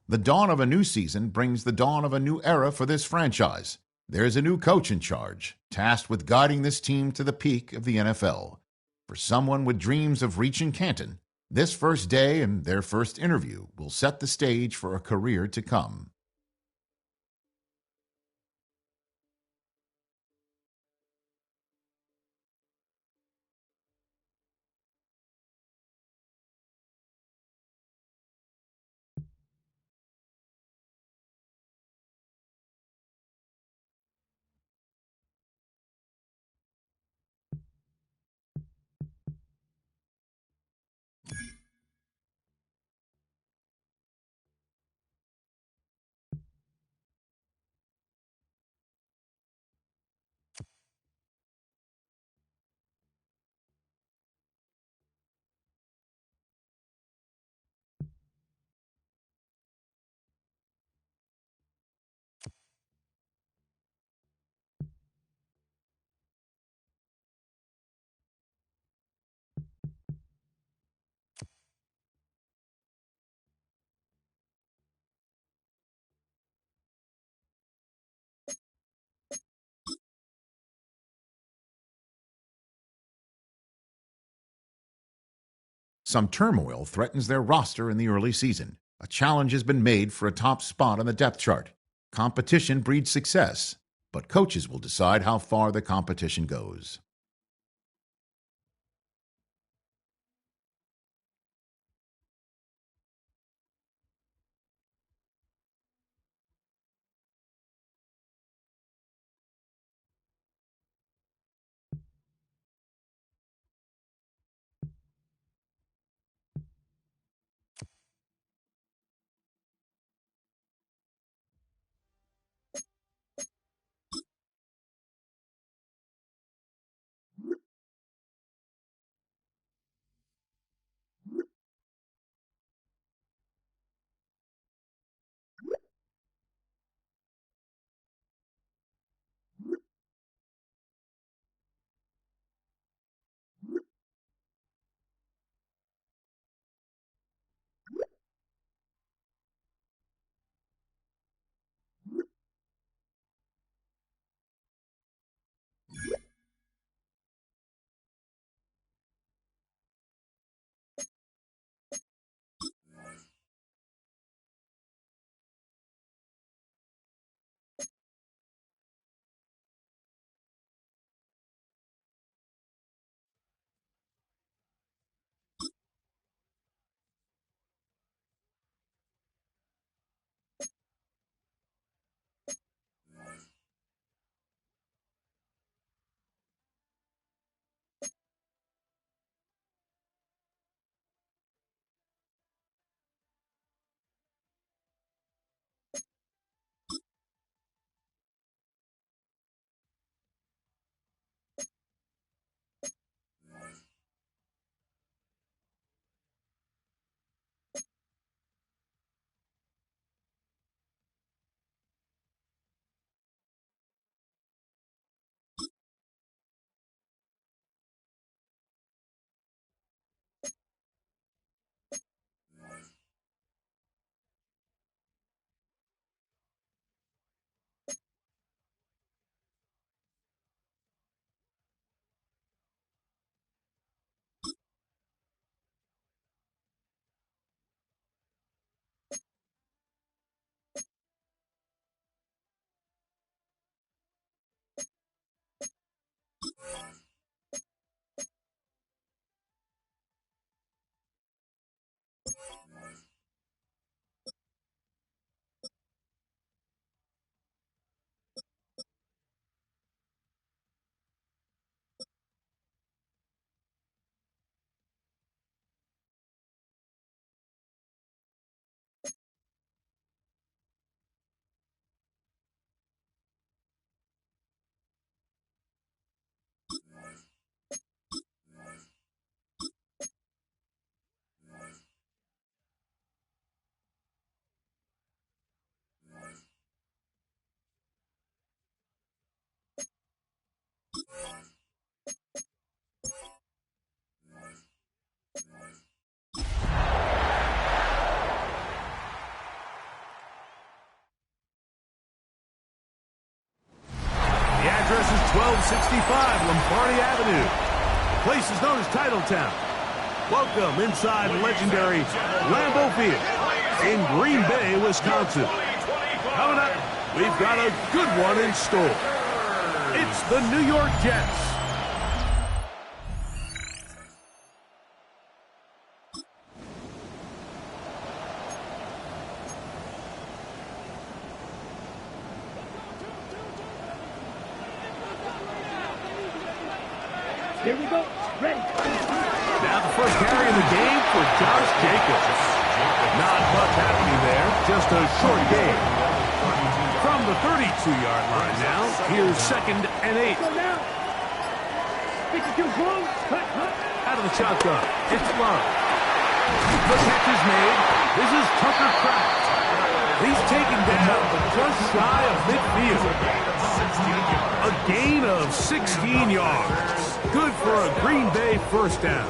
The dawn of a new season brings the dawn of a new era for this franchise. There's a new coach in charge, tasked with guiding this team to the peak of the NFL. For someone with dreams of reaching Canton, this first day and their first interview will set the stage for a career to come. Some turmoil threatens their roster in the early season. A challenge has been made for a top spot on the depth chart. Competition breeds success, but coaches will decide how far the competition goes. 65 Lombardi Avenue. The place is known as Titletown. Welcome inside legendary Lambeau Field in Green Bay, Wisconsin. Coming up, we've got a good one in store. It's the New York Jets. Here we go. Ready. Now the first carry in the game for Josh Jacobs. Not much happening there, just a short game. From the 32-yard line now, here's 2nd and 8. Go now. 52 close. Cut. Out of the shotgun, it's Love. The catch is made. This is Tucker Kraft. He's taken down just shy of midfield. A gain of 16 yards. Good for a Green Bay first down.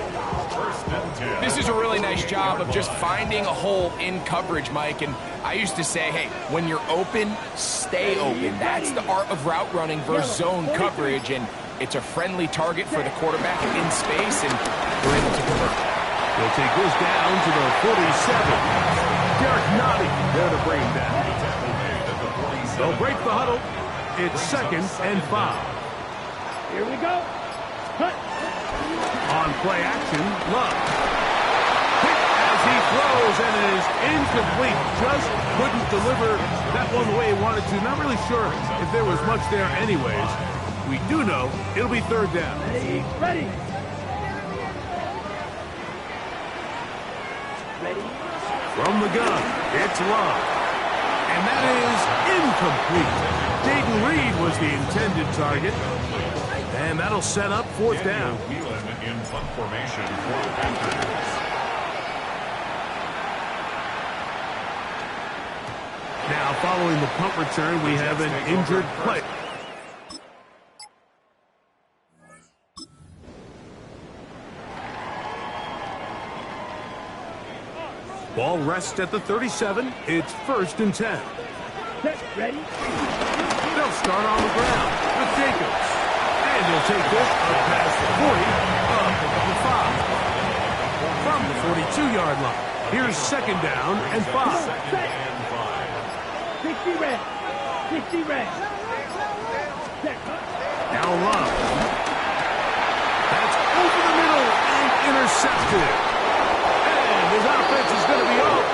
This is a really nice job of just finding a hole in coverage, Mike. And I used to say, hey, when you're open, stay open. That's the art of route running versus zone coverage. And it's a friendly target for the quarterback in space, and they're able to convert. They'll take this down to the 47. Derek Nottie there to bring him down. They'll break the huddle. It's 2nd and 5. Here we go. Cut. On play action, Love. Hit as he throws and is incomplete. Just couldn't deliver that one the way he wanted to. Not really sure if there was much there anyways. We do know it'll be 3rd down. Ready. From the gun, it's Love. And that is incomplete. Dayton Reed was the intended target. And that'll set up 4th down. In punt formation for the Panthers. Now, following the punt return, we have an injured player. Ball rests at the 37. It's 1st and 10. Ready. They'll start on the ground with Jacobs. And he'll take this up past the 40, up the 5. From the 42-yard line, here's 2nd down and 5. 60 red. 60 red. Now Love. That's over the middle and intercepted. And his offense is going to be over.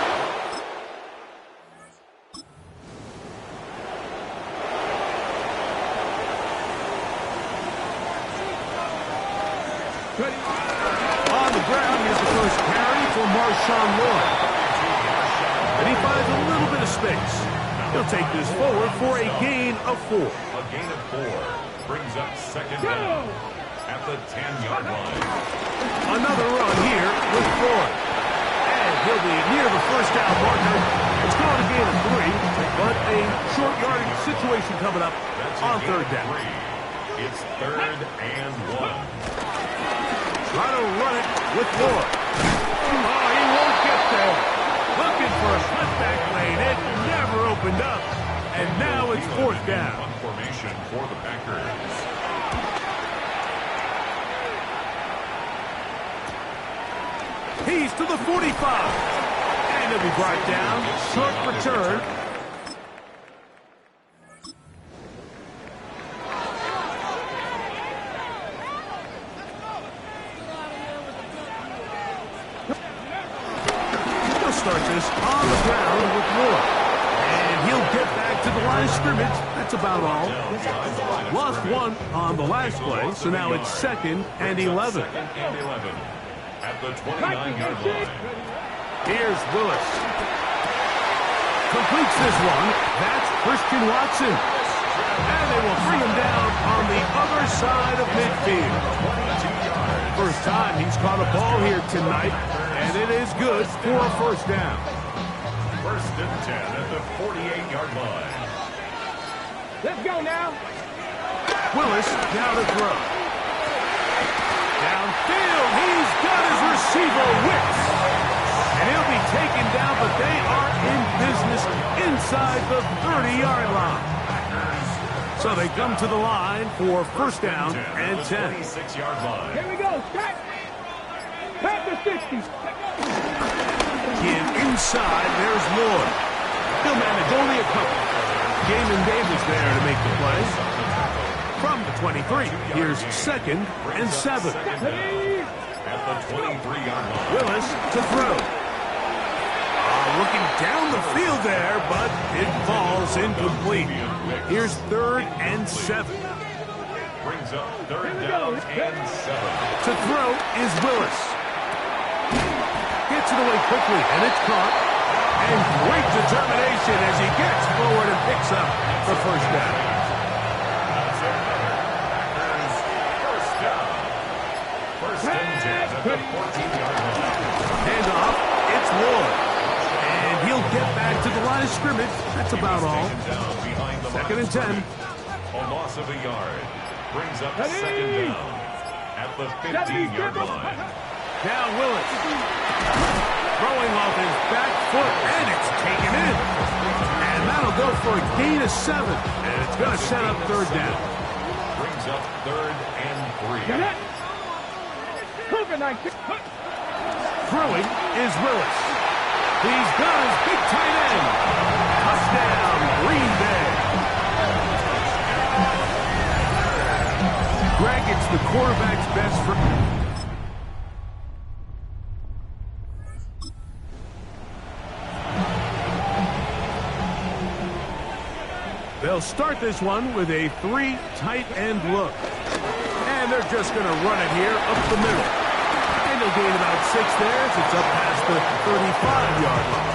On the ground, here's the first carry for Marshawn Lloyd. And he finds a little bit of space. He'll take this forward for a gain of 4. A gain of 4 brings up 2nd down at the 10-yard line. Another run here with Floyd. And he'll be near the first down marker. It's going to gain of 3, but a short yardage situation coming up on 3rd down. It's 3rd and 1. Try to run it with Lloyd. Oh, he won't get there. Looking for a cutback lane. It never opened up. And now it's 4th down. Punt formation for the Packers. He's to the 45. And he'll be brought down. Short return. Start this on the ground with Lloyd. And he'll get back to the line of scrimmage. That's about all. Lost 1 on the last play, so now it's 2nd and 11. At the 29-yard line. Here's Willis. Completes this one. That's Christian Watson. And they will bring him down on the other side of midfield. First time he's caught a ball here tonight. And it is good for a first down. 1st and 10 at the 48-yard line. Let's go now. Willis now to throw. Downfield, he's got his receiver whipped. And he'll be taken down, but they are in business inside the 30-yard line. So they come to the line for first down and 10. 26-yard line. Here we go. Set. Pass the 60. Give inside. There's Lord. He'll manage only a couple. Gaiman Davis there to make the play. From the 23, here's second and 7. At the 23-yard line. Willis to throw. Looking down the field there, but it falls incomplete. Here's third and 7. Brings up third down and 7. To throw is Willis. Gets it away quickly, and it's caught. And great determination as he gets forward and picks up the first down. First down. First and 10 at the 14-yard line. Hand off, it's Ward. And he'll get back to the line of scrimmage. That's about all. Second and 10. A loss of a yard. Brings up second down at the 15-yard line. Now Willis. Throwing off his back foot, and it's taken in. And that'll go for a gain of 7. And it's going to set up third down. Brings up third and 3. Throwing is Willis. He's got his big tight end. Touchdown, Green Bay. Greg, it's the quarterback's best friend. They'll start this one with a 3 tight end look. And they're just going to run it here up the middle. And they'll gain about 6 there as it's up past the 35-yard line.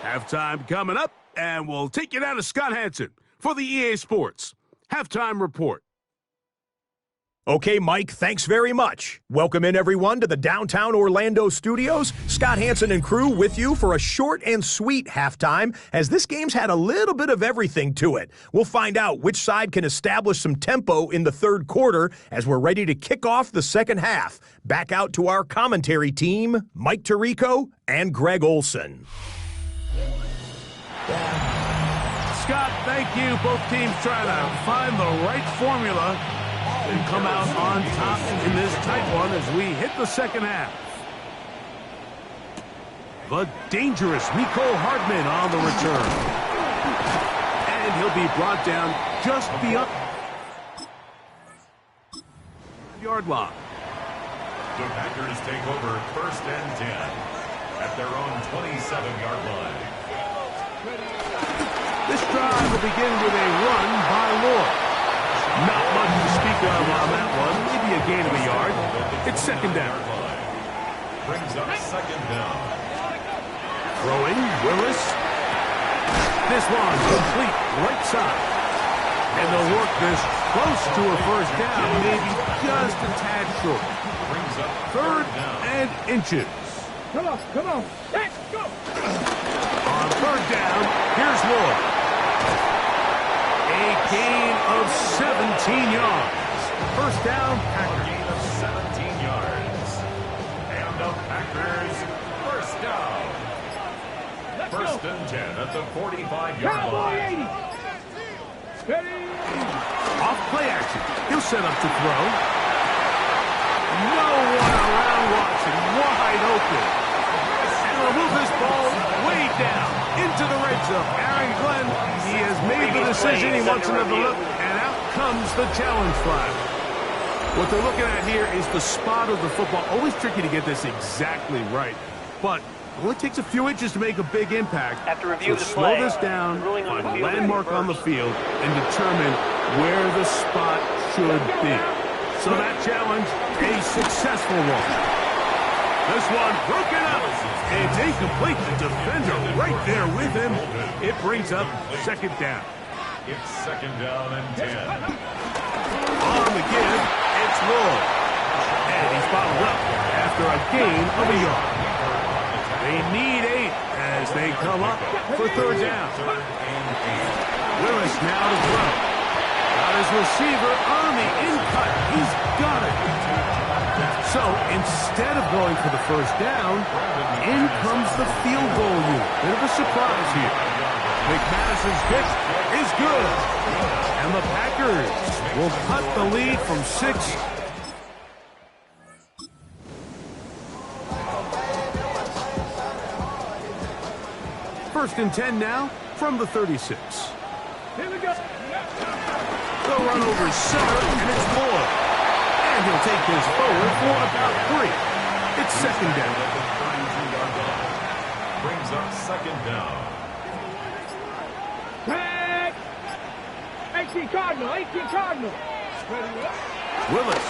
Halftime coming up, and we'll take you down to Scott Hansen for the EA Sports Halftime Report. Okay, Mike, thanks very much. Welcome in, everyone, to the downtown Orlando studios. Scott Hansen and crew with you for a short and sweet halftime, as this game's had a little bit of everything to it. We'll find out which side can establish some tempo in the third quarter as we're ready to kick off the second half. Back out to our commentary team, Mike Tirico and Greg Olson. Scott, thank you. Both teams trying to find the right formula and come out on top in this tight one as we hit the second half. The dangerous Miko Hardman on the return. And he'll be brought down just beyond yard line. The Packers take over first and 10 at their own 27-yard line. This drive will begin with a run by Lord. Not much to speak of on that one. Maybe a gain of a yard. It's second down. Brings up second down. Throwing, Willis. This one complete right side. And they'll work this close to a first down, maybe just a tad short. Brings up Third and inches. Come on. Let's go. On third down, here's Lord. A gain of 17 yards. First down, Packers. Gain of 17 yards. And the Packers first down. First and 10 at the 45-yard Cowboy line. 80. Steady. Off play action. He'll set up to throw. No one around watching. Wide open. And he'll move this ball way down into the red zone. Aaron Glenn, he has made the decision. He wants another look. And out comes the challenge flag. What they're looking at here is the spot of the football. Always tricky to get this exactly right. But it only takes a few inches to make a big impact. After review So the slow play, this down, ruling on find the a field landmark on the first. field, and determine where the spot should be. So that challenge, a successful one. This one broken up. It's incomplete. The defender right there with him. It brings up second down. It's second down and 10. On the give, it's Lord. And he's followed up after a gain of a yard. They need 8 as they come up for third down. Willis now to throw. Got his receiver on the in-cut. He's got it. So instead of going for the first down, in comes the field goal unit. Bit of a surprise here. McManus's kick is good. And the Packers will cut the lead from 6. First and 10 now from the 36. Here we go. They'll run over center, and it's Lloyd. And he'll take this forward for about 3. It's second down. Brings up second down. Tag. 18 Cardinal. 18 Cardinal. Willis.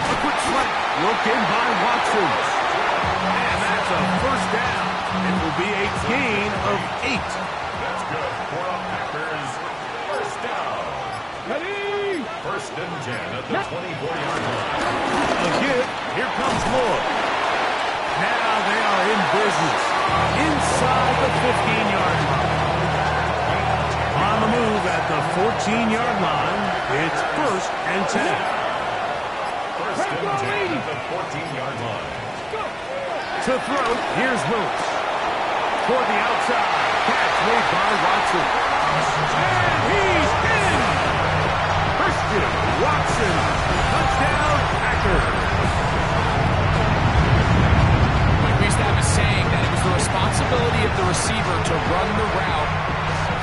A quick slant. Looked in by Watson. And that's a first down. It will be a gain of 8. That's good for the Packers. First down. Ready. First and 10 at the 24-yard line. Again, here comes Lloyd. Now they are in business. Inside the 15-yard line. On the move at the 14-yard line, it's first and 10. First and 10 at the 14-yard line. To throw, here's Willis. Toward the outside, catch made by Watson. And he's in! Christian Watson, touchdown Packers. Like we used to have a saying that it was the responsibility of the receiver to run the route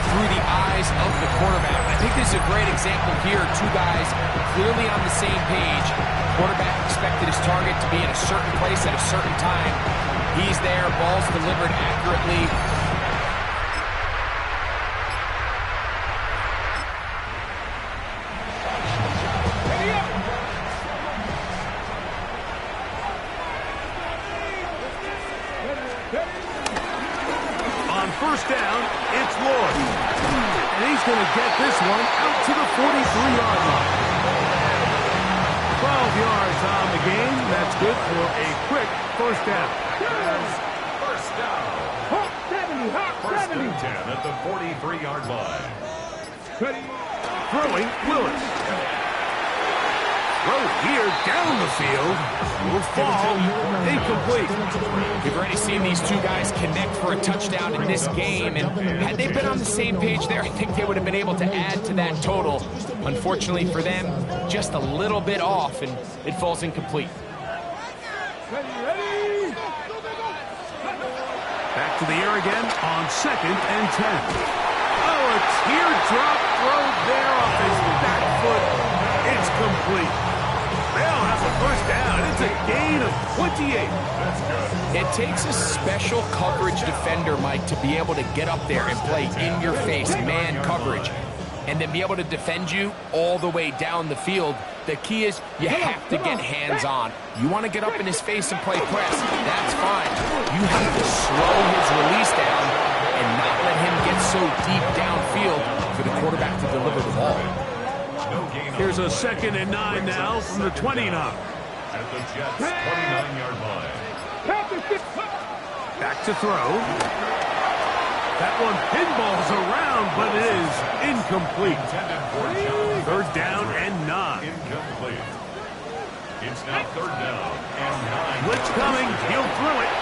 through the eyes of the quarterback. I think this is a great example here. Two guys clearly on the same page. Quarterback expected his target to be in a certain place at a certain time. He's there, ball's delivered accurately. On first down, it's Lloyd. And he's going to get this one out to the 43-yard line. 12 yards on the game. That's good for a quick first down. First down. Hawk 70. Hawk First 70. and 10 at the 43-yard line. Ready. Throwing, Willis. Throw here down the field. Will fall. Incomplete. We've already seen these two guys connect for a touchdown in this game, and had they been on the same page there, I think they would have been able to add to that total. Unfortunately for them, just a little bit off, and it falls incomplete. Ready. Back to the air again on second and 10. Oh, a teardrop throw there off his back foot. It's complete. They'll have a first down. It's a gain of 28. That's good. It takes a special coverage defender, Mike, to be able to get up there and play in your face, man coverage, and then be able to defend you all the way down the field. The key is you have to get hands-on. You want to get up in his face and play press, that's fine. You have to slow his release down and not let him get so deep downfield for the quarterback to deliver the ball. No gain. Here's a second and 9 now from the 29. At the Jets' 29-yard line. Back to throw. That one pinballs around, but it is incomplete. Intended for John. Third down and 9. Incomplete. It's now third down and 9. Blitz coming. He'll throw it.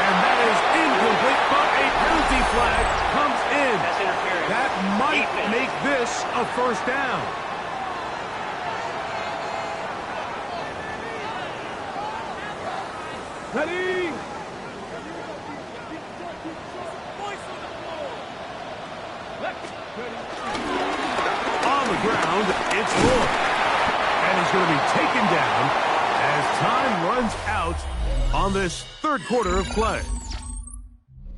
And that is incomplete, but a penalty flag comes in. That might make this a first down. Ready. On the ground, it's Lloyd. And he's going to be taken down as time runs out on this third quarter of play.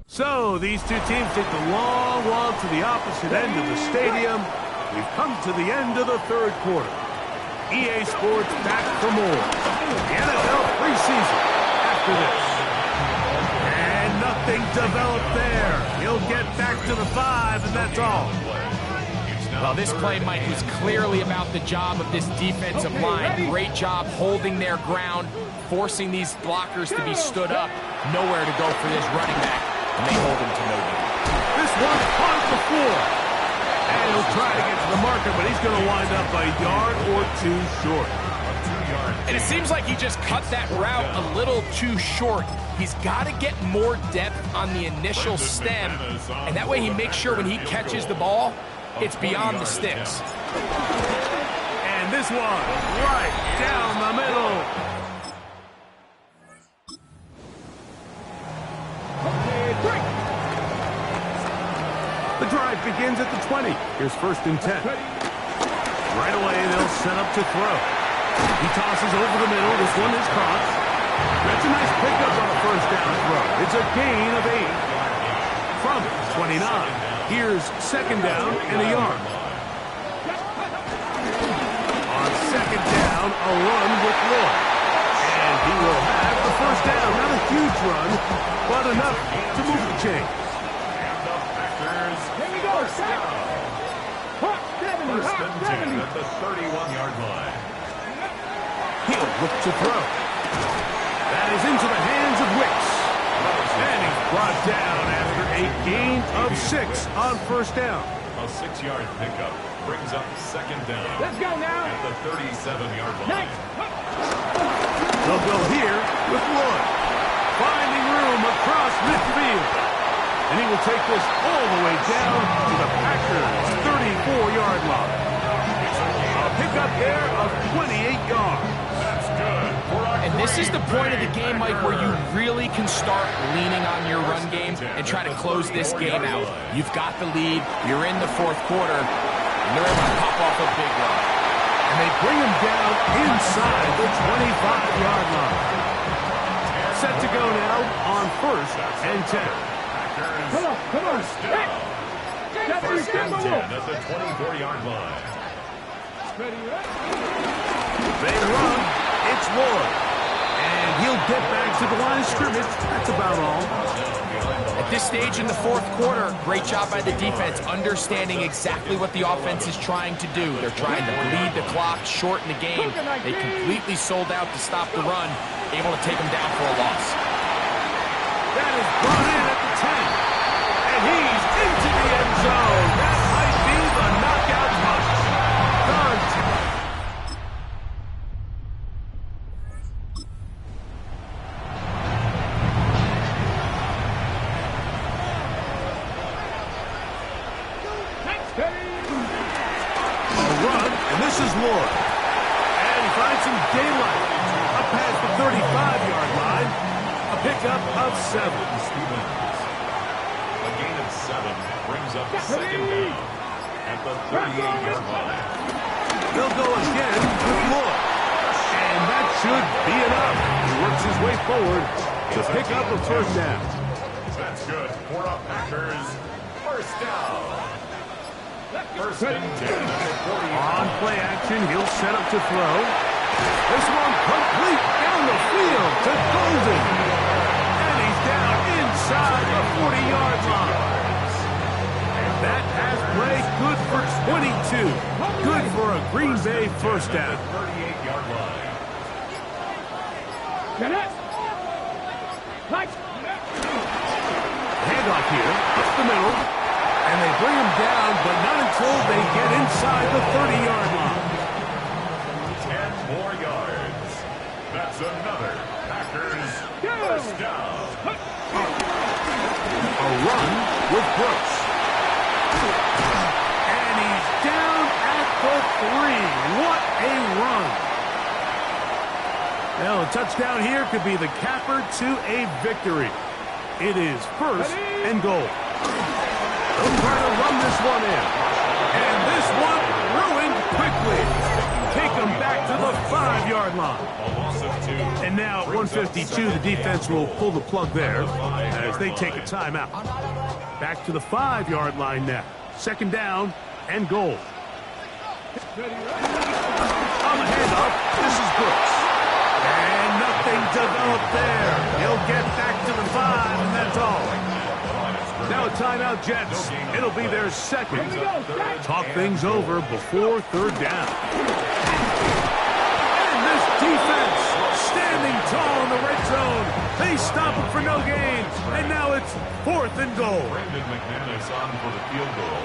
So these two teams take the long walk to the opposite end of the stadium. We've come to the end of the third quarter. EA Sports back for more. The NFL preseason after this. And nothing developed there. He'll get back to the 5, and that's all. Well, this play, Mike, was clearly about the job of this defensive line. Great job holding their ground, forcing these blockers to be stood up. Nowhere to go for this running back, and they hold him to no gain. This one on the floor. And he'll try to get to the marker, but he's going to wind up a yard or two short. A 2-yard And it seems like he just cut that route a little too short. He's got to get more depth on the initial stem, and that way he makes sure when he catches the ball, it's beyond the sticks. And this one, right down the middle. The drive begins at the 20. Here's 1st and 10. Right away, they'll set up to throw. He tosses over the middle. This one is caught. That's a nice pickup on a 1st down throw. It's a gain of 8. From 29. Here's 2nd down and a yard. On 2nd down, a run with Lloyd. And he will have the 1st down. Not a huge run, but enough to move the chain. Here we go. First and 10 at the 31-yard line. He'll look to throw. That is into the hands of Wicks. And he's brought down after a gain of 6 on 1st down. A 6-yard pickup brings up 2nd down. Let's go now. At the 37-yard line. They'll go here with Lloyd. Finding room across midfield. And he will take this all the way down to the Packers' 34-yard line. A pickup there of 28 yards. That's good. And this is the point of the game, Mike, where you really can start leaning on your run game and try to close this game out. You've got the lead, you're in the 4th quarter, and they're able to pop off a big run. And they bring him down inside the 25-yard line. Set to go now on 1st and 10. Come on. First and 10 at the 24-yard line. They run. It's Lloyd. And he'll get back to the line of scrimmage. That's about all. At this stage in the 4th quarter, great job by the defense, understanding exactly what the offense is trying to do. They're trying to bleed the clock, shorten the game. They completely sold out to stop the run, able to take them down for a loss. That is brought in at the 10. And he's into the end zone. That might be the knockout punch. A run, and this is Lloyd. And he finds some daylight. Up past the 35-yard line. A pickup of 7. A gain of 7 brings up 2nd down at the 38-yard line. They'll go again with Lloyd. And that should be enough. He works his way forward to pick up a 1st down. That's good for the Packers. 1st down. 1st and 10 at the 40. On play action, he'll set up to throw. This one complete down the field to Golden. And he's down inside the 40-yard line. And that has play good for 22. Good for a Green Bay 1st down. 38-yard line. Handoff here, up the middle. And they bring him down, but not until they get inside the 30-yard line. 10 more yards. That's another Packers 1st down. A run with Brooks. And he's down at the 3. What a run. Now a touchdown here could be the capper to a victory. It is 1st and goal. They'll try to run this one in. And this one ruined quickly. Take them back to the 5-yard line. A loss of 2. And now at 152, the defense will pull the plug there as they take a timeout. Back to the 5-yard line now. 2nd down and goal. On the handoff, this is Brooks. And nothing developed there. He'll get back to the 5, and that's all. Now a timeout, Jets. It'll be their 2nd. Talk things over before 3rd down. And this defense standing tall in the red zone. They stop it for no gain. And now it's 4th and goal. Brandon McManus on for the field goal.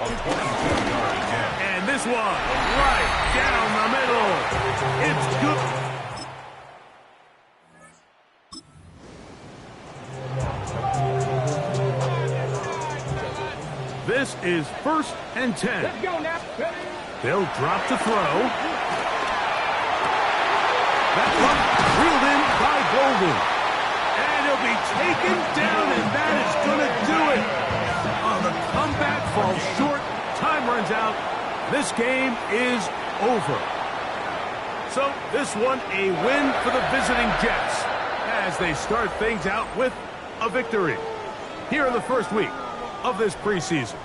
A 42-yard attempt. And this one, right down the middle. It's good. This is 1st and 10. Let's go now. They'll drop to throw. That one reeled in by Golden. And he'll be taken down, and that is going to do it. Oh, the comeback falls short. Time runs out. This game is over. So this one a win for the visiting Jets as they start things out with a victory here in the first week of this preseason.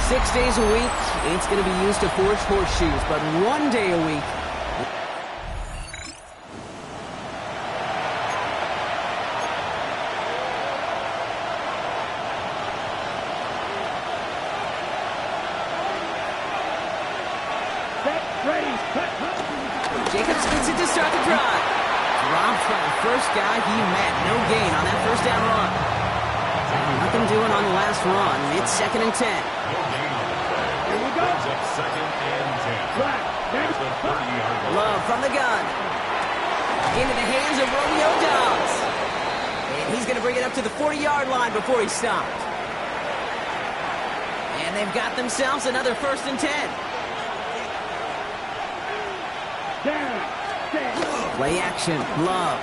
6 days a week, it's going to be used to forge horseshoes, but 1 day a week. Jacobs gets it to start the drive. Dropped by the first guy he met. No gain on that first down run. Nothing doing on the last run. It's 2nd and 10. No gain on the play. Here we go. Brings up 2nd and 10. At the 30-yard line. Love from the gun. Into the hands of Romeo Dobbs. And he's going to bring it up to the 40-yard line before he stopped. And they've got themselves another 1st and 10. Play action. Love.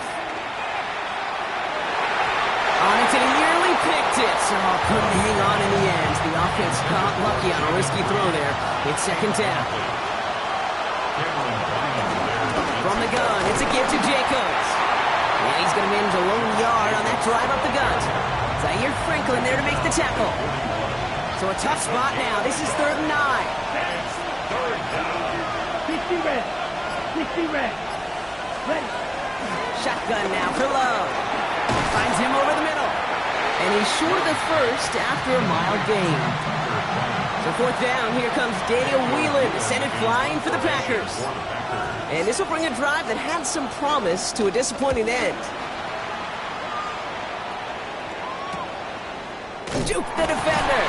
On it, and he nearly picked it. So couldn't hang on in the end. The offense got lucky on a risky throw there. It's 2nd down. From the gun, it's a give to Jacobs. And he's going to manage a lone yard on that drive up the gut. Zaire Franklin there to make the tackle. So a tough spot now. This is 3rd and 9. It's 3rd down. 60 red. 60 red. Ready. Shotgun now for Love. Finds him over the middle. And he's short of the first after a mile gain. So 4th down, here comes Daniel Whelan, sent it flying for the Packers. And this will bring a drive that had some promise to a disappointing end. Juke the defender.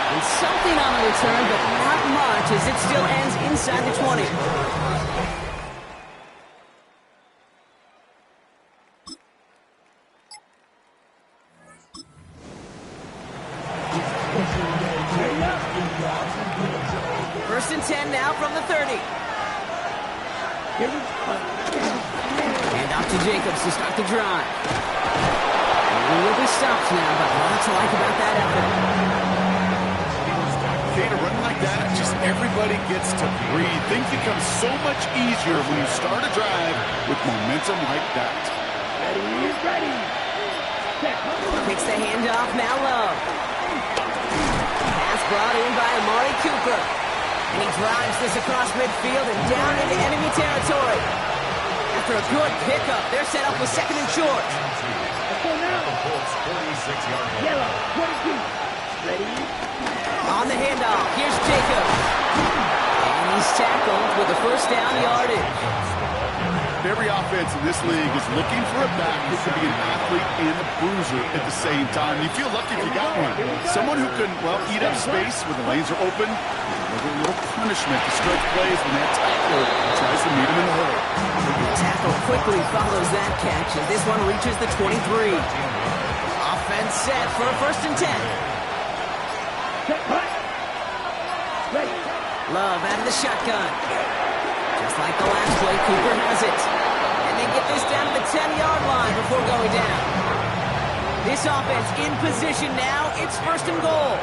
And something on the return, but not much as it still ends inside the 20. First and 10 now from the 30. And off to Jacobs to start the drive. He will be stopped now, but lots to like about that effort. Okay, to run like that, just everybody gets to breathe. Things become so much easier when you start a drive with momentum like that. Ready. Takes the handoff, now Love. Pass brought in by Amari Cooper. And he drives this across midfield and down into enemy territory. After a good pickup, they're set up with 2nd and short. Let's go now. The Colts 46-yard line. Yellow. 22. Ready. On the handoff, here's Jacobs. And he's tackled with a 1st down yardage. Every offense in this league is looking for a back who can be an athlete and a bruiser at the same time. You feel lucky if you got one. Someone who can, well, eat up space when the lanes are open. A little punishment to stretch plays when that tackler tries to meet him in the hole. The tackle quickly follows that catch as this one reaches the 23. Offense set for a 1st and 10. Ready. Love out of the shotgun. Just like the last play, Cooper has it. And they get this down to the 10-yard line before going down. This offense in position now. It's 1st and goal.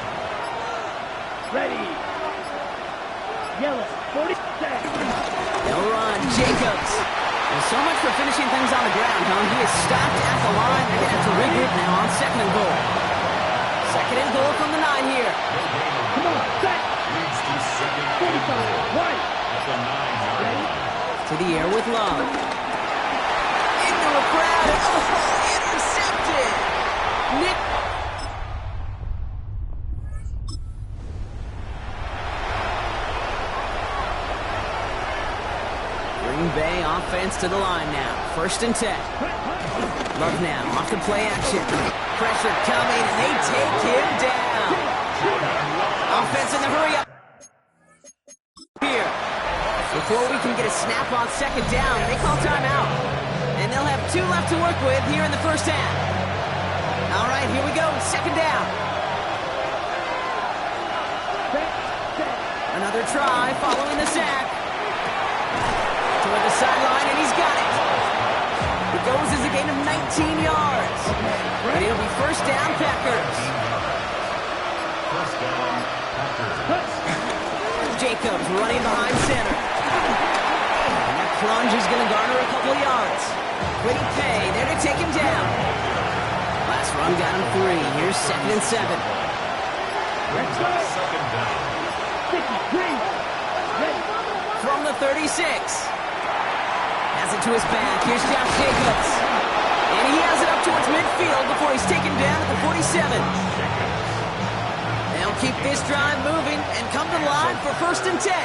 Ready. Yellow. 40 seconds. They'll run. Jacobs. Well, so much for finishing things on the ground, huh? He is stopped at the line. They're going to have to regroup now on 2nd and goal. 2nd and goal from the 9 here. Come on, set. Bay offense to the line now. 1st and 10. Love now, off the play action. Pressure coming, and they take him down. Offense in the hurry up here. Before we can get a snap on 2nd down, they call timeout. And they'll have 2 left to work with here in the 1st half. All right, here we go, 2nd down. Another try following the sack. Toward the sideline, and he's got it. It goes as a gain of 19 yards. And it'll be 1st down, Packers. 1st down, Packers. Jacobs running behind center. And that plunge is going to garner a couple of yards. Quiddy Pay there to take him down. Last run got him 3. Here's 2nd and 7. Brings up 2nd down. From the 36. Has it to his back. Here's Josh Jacobs. And he has it up towards midfield before he's taken down at the 47. They'll keep this drive moving and come to the line for 1st and 10.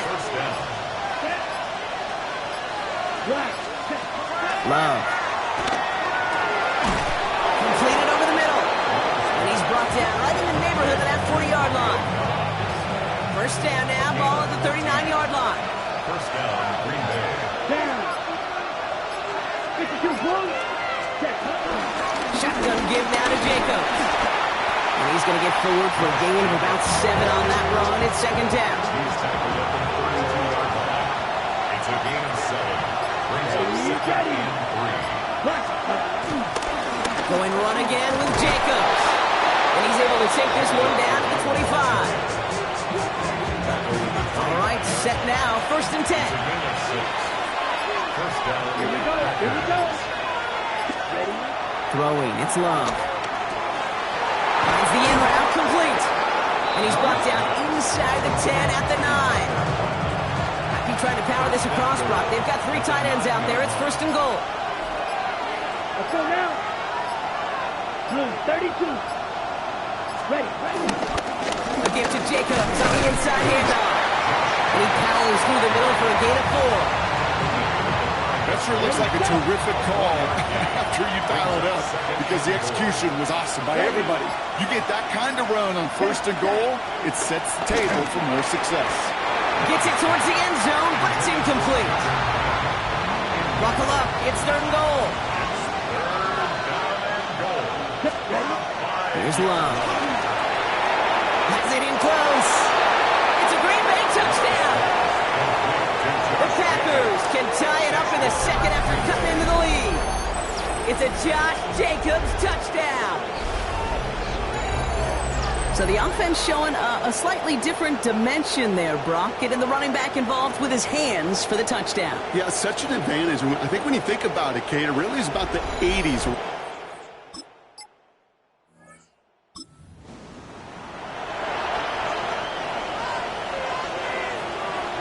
Love. Completed over the middle. And he's brought down right in the neighborhood of that 40-yard line. 1st down now, ball at the 39-yard line. 1st down, Green Bay. Shotgun give now to Jacobs. And he's going to get forward for a gain of about 7 on that run. It's 2nd down. He's tackled at the 32-yard line. It's a gain of 7. Brings up 2nd and 3. Going run again with Jacobs. And he's able to take this one down to the 25. All right, set now, 1st and 10. First down. Here we go. Here we go. Throwing, it's Love. Finds the in route complete. And he's brought down inside the 10 at the 9. Might be trying to power this across, Brock. They've got 3 tight ends out there. It's 1st and goal. Let's go now. Blue, 32. Ready. A give to Jacobs on the inside handoff. And he powers through the middle for a gain of 4. That sure looks like a terrific call after you dial it up, because the execution was awesome by everybody. You get that kind of run on 1st and goal, it sets the table for more success. Gets it towards the end zone, but it's incomplete. Buckle up, it's 3rd and goal. Here's Love. Has it in close. It's a Green Bay touchdown. The Packers can tie it up in the 2nd after cutting into the lead. It's a Josh Jacobs touchdown. So the offense showing a slightly different dimension there, Brock. Getting the running back involved with his hands for the touchdown. Yeah, such an advantage. I think when you think about it, Kate, it really is about the 80s.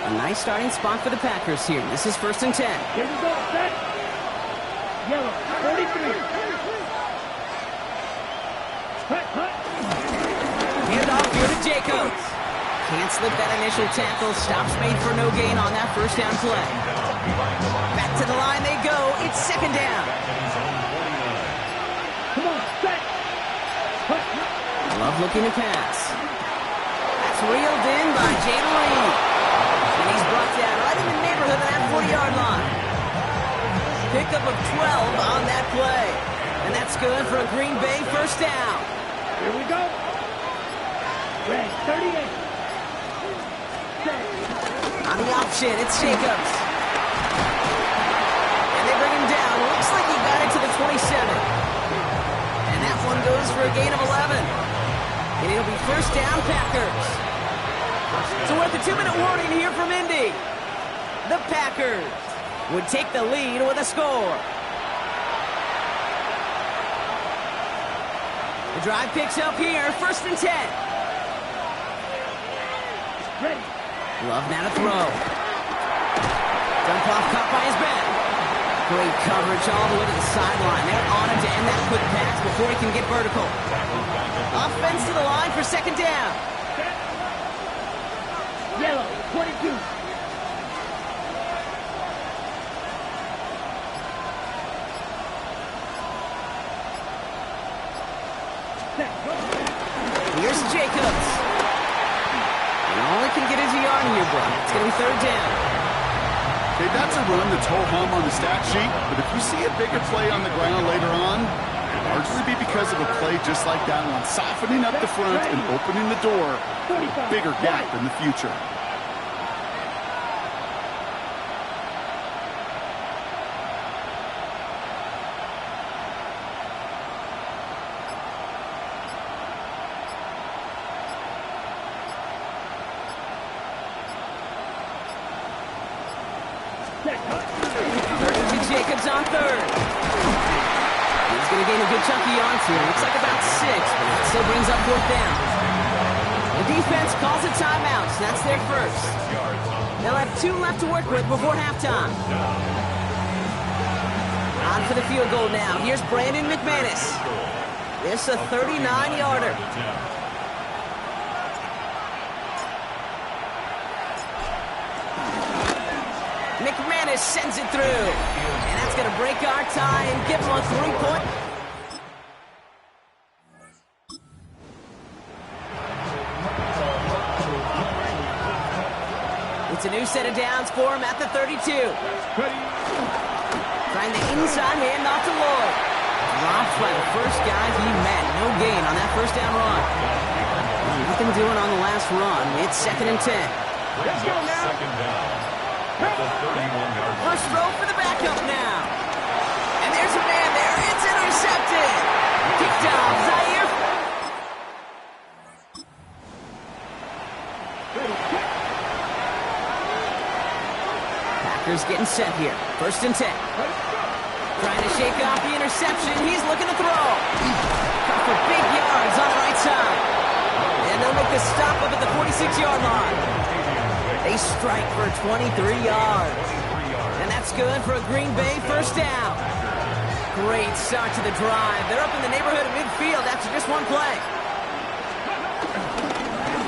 A nice starting spot for the Packers here. This is 1st and 10. Here we go. Set. Yellow, 33. Hut. Handoff here to Jacobs. Can't slip that initial tackle. Stops made for no gain on that 1st down play. Back to the line they go. It's 2nd down. Come on, set. Hut. Love looking to pass. That's reeled in by Jayden Reed. And he's brought down right in the neighborhood of that 40-yard line. Pickup of 12 on that play. And that's good for a Green Bay 1st down. Here we go. Red, 38. Set. On the option, it's Jacobs. And they bring him down. Looks like he got it to the 27. And that one goes for a gain of 11. And it'll be 1st down, Packers. So we're at the 2-minute warning here from Indy. The Packers would take the lead with a score. The drive picks up here, 1st and 10. Ready. Love now to throw. Dump off caught by his back. Great coverage all the way to the sideline. They're on him to end that quick pass before he can get vertical. Offense to the line for 2nd down. Yellow, 22. run here, Brian. It's going to be third down. Okay, that's a run that's ho-hum on the stat sheet, but if you see a bigger play on the ground later on, it'll largely be because of a play just like that one, softening up the front and opening the door for a bigger gap in the future. Jacobs on third. He's going to gain a good chunky yards here. Looks like about 6, but it still brings up fourth down. The defense calls a timeout, so that's their first. They'll have 2 left to work with before halftime. On for the field goal now. Here's Brandon McManus. This a 39-yarder. McManus sends it through. And that's going to break our tie and give him a 3-point. It's a new set of downs for him at the 32. Trying the inside handoff to Lloyd. Dropped by the first guy he met. No gain on that first down run. Nothing doing on the last run. It's 2nd and 10. Let's go now. Second down. At the 31-yard line. First throw for the backup now. And there's a man there. It's intercepted. Picked off Zaire. Packers getting set here. 1st and 10. Trying to shake off the interception. He's looking to throw. Cut for big yards on the right side. And they'll make the stop up at the 46-yard line. They strike for 23 yards. And that's good for a Green Bay first down. Great start to the drive. They're up in the neighborhood of midfield after just one play.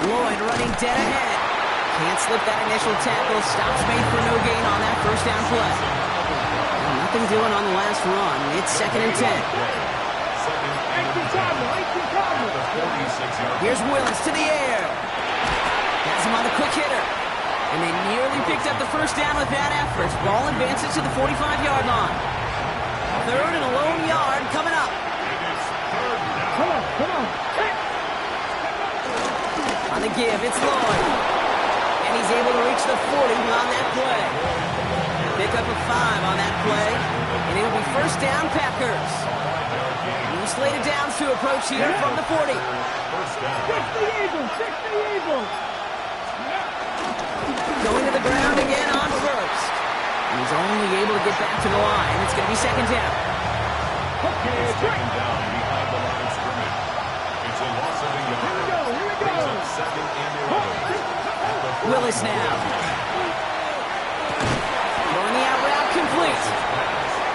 Lloyd running dead ahead. Can't slip that initial tackle. Stops made for no gain on that first down play. Nothing doing on the last run. It's 2nd and 10. Here's Willis to the air. Has him on the quick hitter. And they nearly picked up the first down with that effort. Ball advances to the 45-yard line. 3rd and a lone yard coming up. Come on. On the give, it's Lloyd. And he's able to reach the 40 on that play. Pick up a 5 on that play. And it'll be first down Packers. New slated downs to approach here from the 40. 6 the Eagles. Going to the ground again on first. He's only able to get back to the line. It's going to be 2nd down. Okay, Second down behind the line of scrimmage. It's a loss of a yard. Here we go. Brings up 2nd and 11. Willis now. Throwing the out route complete.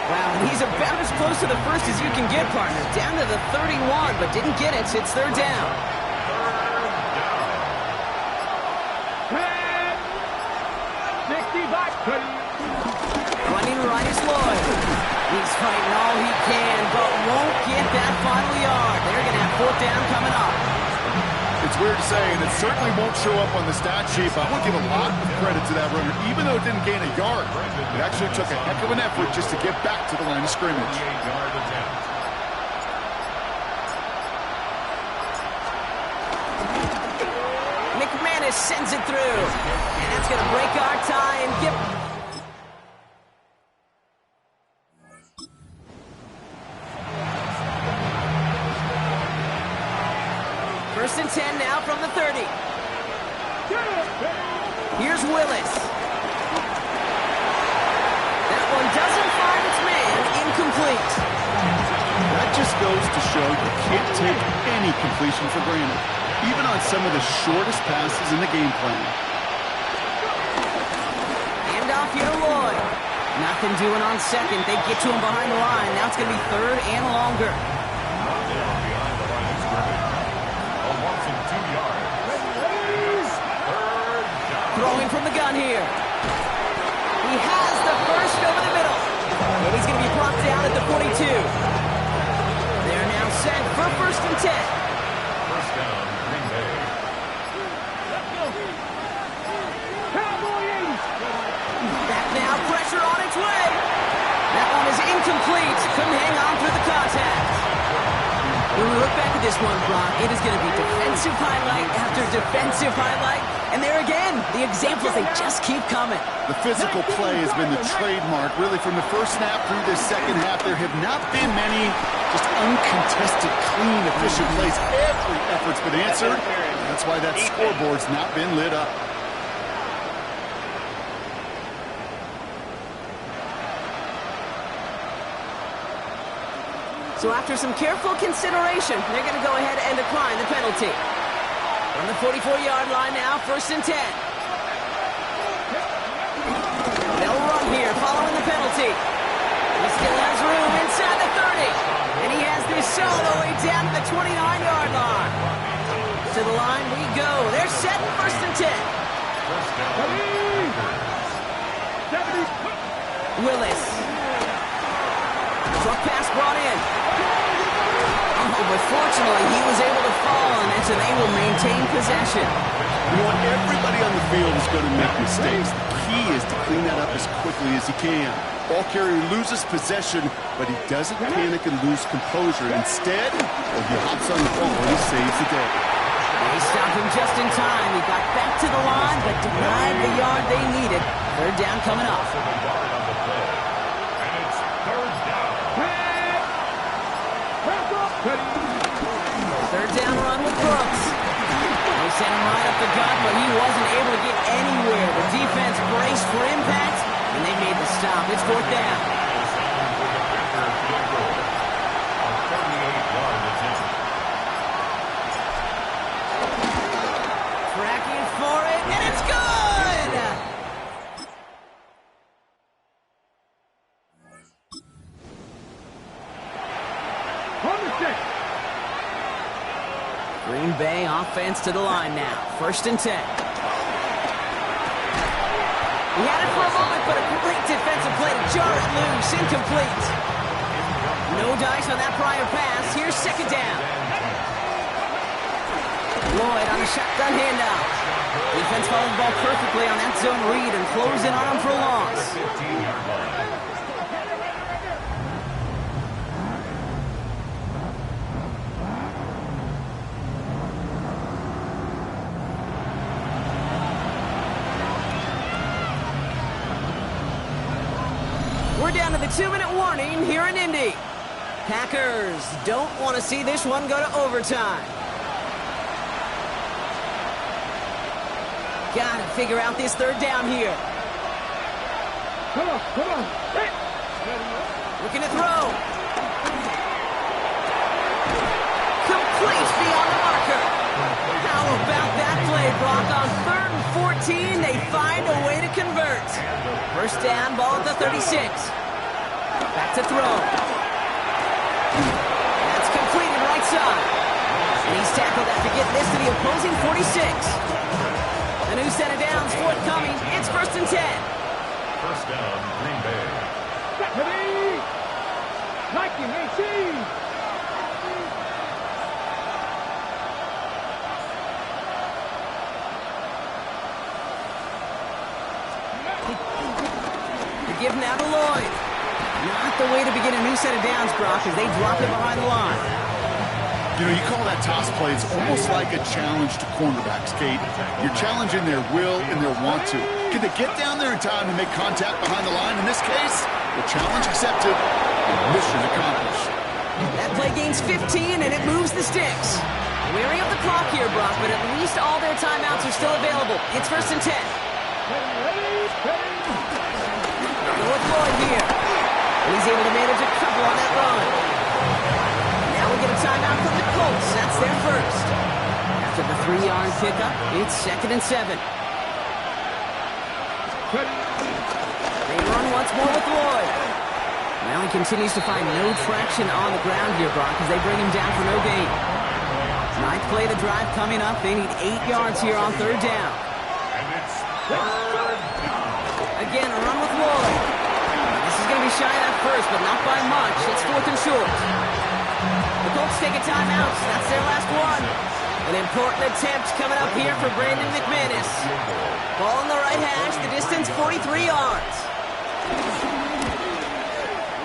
Wow, he's about as close to the first as you can get, partner. Down to the 31, but didn't get it. It's 3rd down. Running right is Lloyd. He's fighting all he can, but won't get that final yard. They're going to have 4th down coming up. It's weird to say, and it certainly won't show up on the stat sheet, but I want to give a lot of credit to that runner. Even though it didn't gain a yard, it actually took a heck of an effort just to get back to the line of scrimmage. 28-yard attempt. McManus sends it through. And that's going to break our tie and give... First and 10 now from the 30. Here's Willis. That one doesn't find its man. Incomplete. That just goes to show you can't take any completion for granted, even on some of the shortest passes in the game plan. Hand off here to Lloyd. Nothing doing on second. They get to him behind the line. Now it's going to be 3rd and longer. Throwing from the gun here. He has the first over the middle. And he's going to be brought down at the 42. They're now set for 1st and 10. First down, Green Bay. with this one, Brock. It is going to be defensive highlight after defensive highlight. And there again, the examples, they just keep coming. The physical play has been the trademark, really, from the first snap through this second half. There have not been many just uncontested, clean, efficient plays. Every effort's been answered. That's why that scoreboard's not been lit up. So after some careful consideration, they're going to go ahead and decline the penalty. On the 44-yard line now, 1st and 10. They'll run here following the penalty. He still has room inside the 30. And he has this all the way down to the 29-yard line. To the line we go. They're set, 1st and 10. Willis. Short pass brought in. Oh, but fortunately, he was able to fall on it, and they will maintain possession. You know what? Everybody on the field is going to make mistakes. The key is to clean that up as quickly as he can. Ball carrier loses possession, but he doesn't panic and lose composure. Instead, he hops on the ball and he saves the day. They stopped him just in time. He got back to the line, but denied the yard they needed. 3rd down coming up. Third down run with Brooks. They sent him right up the gut, but he wasn't able to get anywhere. The defense braced for impact, and they made the stop. It's 4th down. Tracking for it, and it's good! Green Bay offense to the line now. 1st and 10. He had it for a moment, but a great defensive play to jar it loose. Incomplete. No dice on that prior pass. Here's 2nd down. Lloyd on the shotgun handoff. Defense followed the ball perfectly on that zone read and closing on him for a loss. We're down to the 2-minute warning here in Indy. Packers don't want to see this one go to overtime. Got to figure out this 3rd down here. Come on. Hey. Looking to throw. Complete beyond the marker. How about that play, Brock? On 3rd and 14, they find a way to convert. 1st down, ball at the 36. Back to throw. That's completed right side. And he's tackled after getting this to the opposing 46. A new set of downs forthcoming. It's 1st and 10. 1st down, Green Bay. Ready. Nike, AC. Give now to Lloyd. Not the way to begin a new set of downs, Brock, as they drop it behind the line. You know, you call that toss play, it's almost like a challenge to cornerbacks, Kate. You're challenging their will and their want to. Can they get down there in time to make contact behind the line? In this case, the challenge accepted, mission accomplished. That play gains 15, and it moves the sticks. Wearing up the clock here, Brock, but at least all their timeouts are still available. It's 1st and 10. With Lloyd here. He's able to manage a couple on that run. Now we get a timeout from the Colts. That's their 1st. After the 3-yard pickup, it's 2nd and 7. They run once more with Lloyd. Well, he continues to find no traction on the ground here, Brock, as they bring him down for no gain. 9th play of the drive coming up. They need 8 yards here on 3rd down. Again, a run with Lloyd. This is going to be shy of that 1st, but not by much. It's 4th and short. The Colts take a timeout. That's their last one. An important attempt coming up here for Brandon McManus. Ball on the right hash. The distance 43 yards.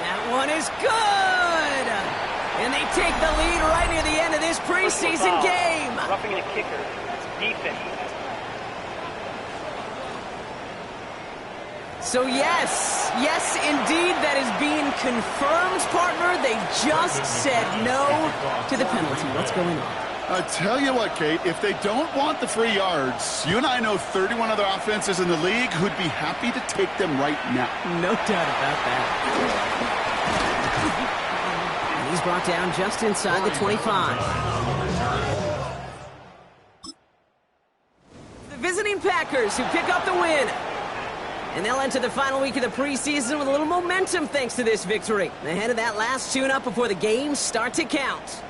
That one is good. And they take the lead right near the end of this preseason game. Roughing the kicker. It's defense. So yes, indeed, that is being confirmed, partner. They just said no to the penalty. What's going on? I tell you what, Kate, if they don't want the free yards, you and I know 31 other offenses in the league who'd be happy to take them right now. No doubt about that. And he's brought down just inside the 25. The visiting Packers who pick up the win. And they'll enter the final week of the preseason with a little momentum thanks to this victory. Ahead of that last tune-up before the games start to count.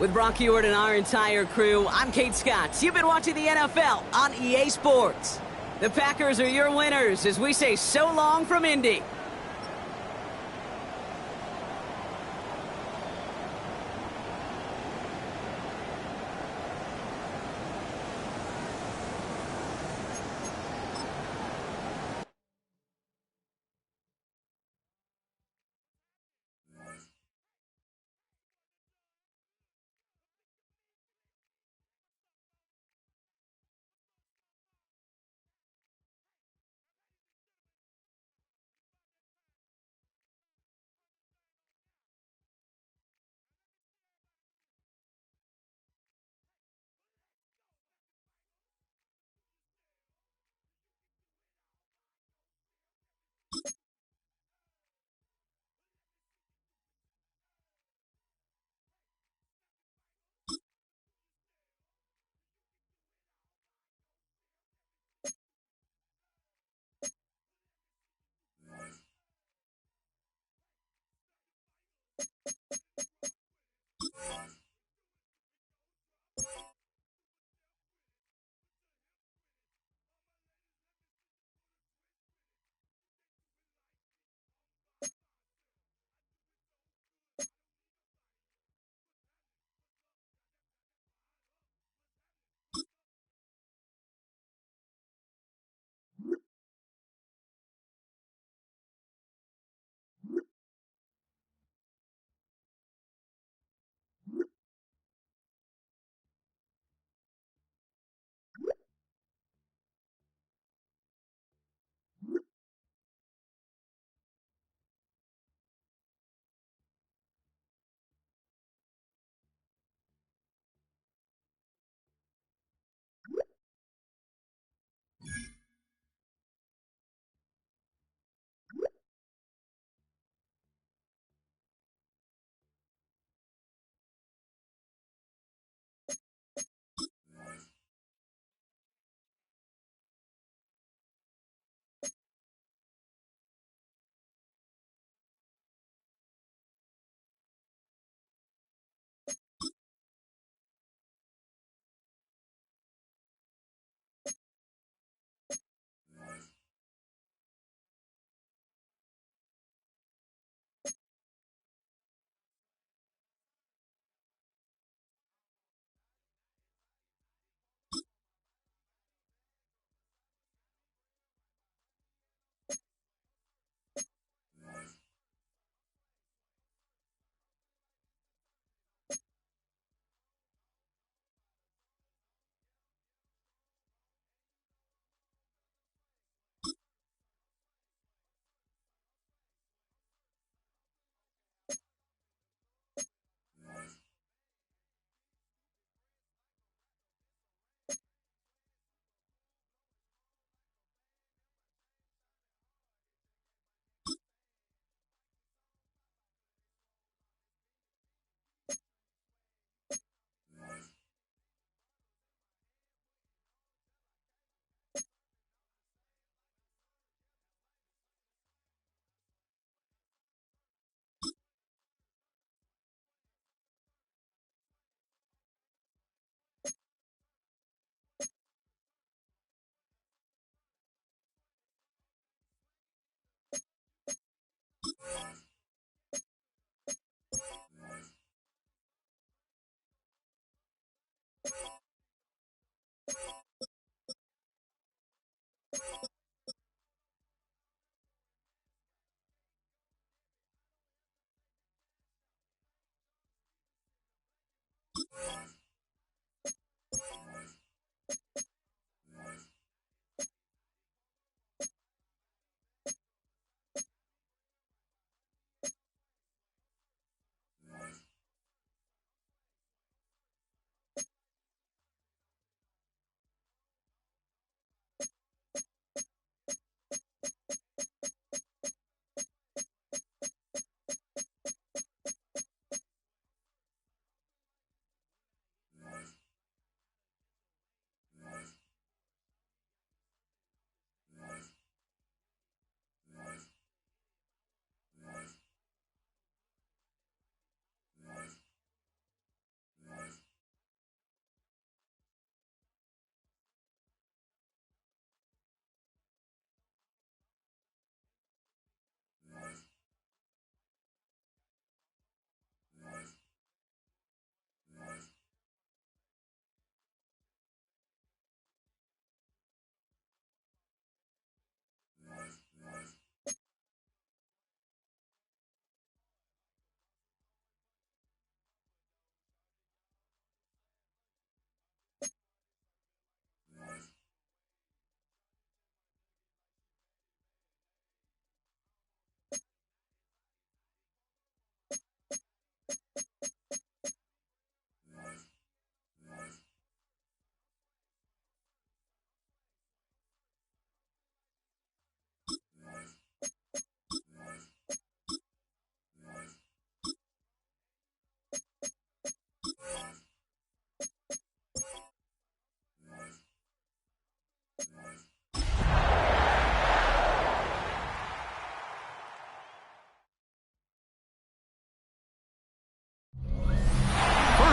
With Brock Ewart and our entire crew, I'm Kate Scott. You've been watching the NFL on EA Sports. The Packers are your winners as we say so long from Indy.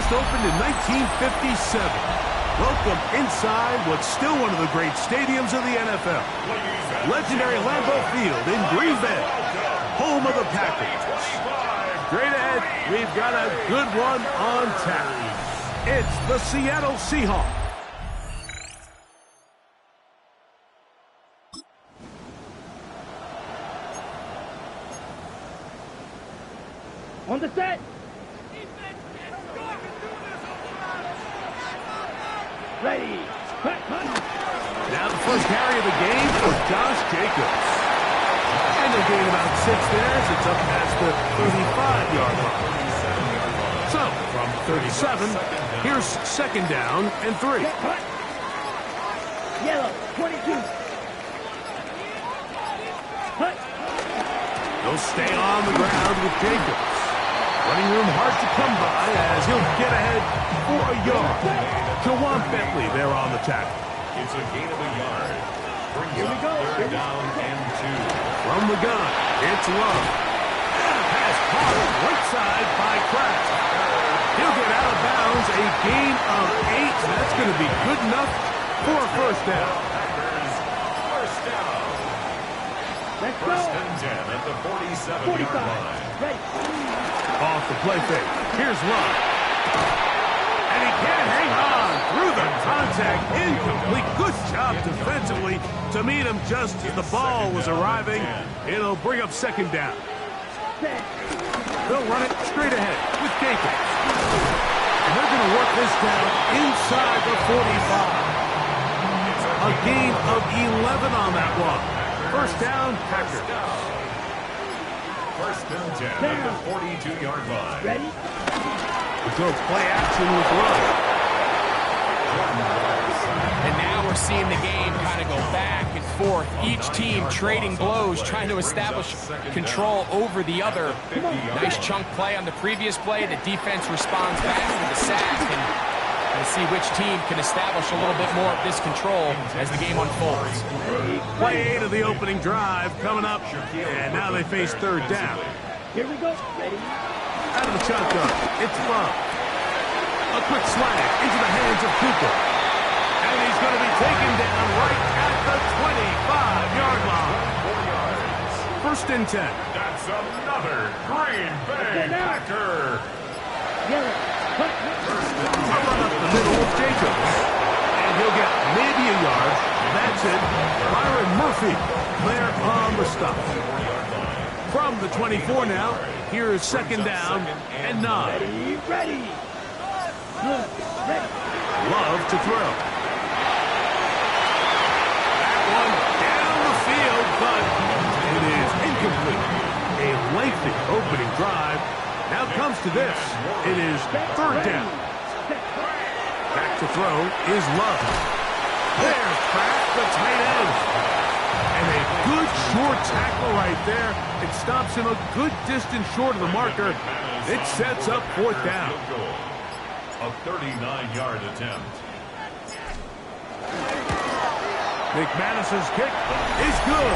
first opened in 1957. Welcome inside what's still one of the great stadiums of the NFL. Legendary Lambeau Field in Green Bay, home of the Packers. Straight ahead, we've got a good one on tap. It's the Seattle Seahawks. On the set. Ready. Now the first carry of the game for Josh Jacobs. And they'll gain about 6 there as it's up past the 35-yard line. So, from 37, here's second down and 3. Yellow, 22. They'll stay on the ground with Jacobs. Running room hard to come by as he'll get ahead for a yard. Jawan Bentley there on the tackle. It's a gain of a yard. Brings up third down and 2. From the gun, it's Love. Pass caught right side by Kraft. He'll get out of bounds, a gain of 8. That's going to be good enough for a first down. Packers, first down. Let's go. First and 10 at the 47-yard line. Ready. Off the play fake. Here's Love. And he can't hang on through the contact. Incomplete. Good job defensively to meet him just as the ball was arriving. It'll bring up second down. They'll run it straight ahead with Jacobs. And they're going to work this down inside the 45. A gain of 11 on that one. First down, Packers. First and 10 at the 42-yard line. Ready. We go play action with Love. And now we're seeing the game kind of go back and forth. Each team trading blows, trying to establish control over the other. Nice chunk play on the previous play. The defense responds back with a sack. And we'll see which team can establish a little bit more of this control as the game unfolds. Play 8 of the opening drive coming up. And now they face third down. Here we go. Ready. Out of the shotgun, it's Love. A quick slant into the hands of Cooper. And he's going to be taken down right at the 25-yard line. 4 yards. First and 10. That's another Green Bay Packer. Yellow. First and 10. Run up the middle with Jacobs. And he'll get maybe a yard. That's it. Byron Murphy there on the stop. From the 24 now, here's second down and 9. Ready. Good. Ready. Love to throw. That one down the field, but it is incomplete. A lengthy opening drive. Now comes to this. It is third down. Back to throw is Love. There's Kraft, the tight end. And a good short tackle right there. It stops him a good distance short of the marker. It sets up fourth down. A 39-yard attempt. McManus's kick is good.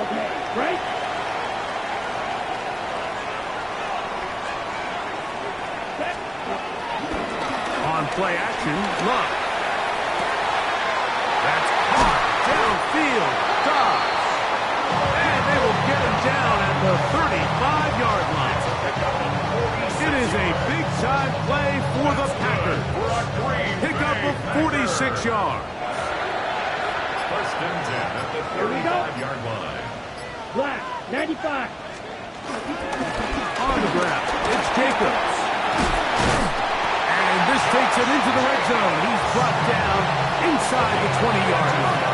Okay. Right. On play action, Love. That's hard downfield. Dobbs. And they will get him down at the 35-yard line. It is a big-time play for the Packers. Pick up of 46 yards. First and 10 at the 35-yard line. Black. 95. On the ground, it's Jacobs. And this takes it into the red zone. He's brought down inside the 20-yard line.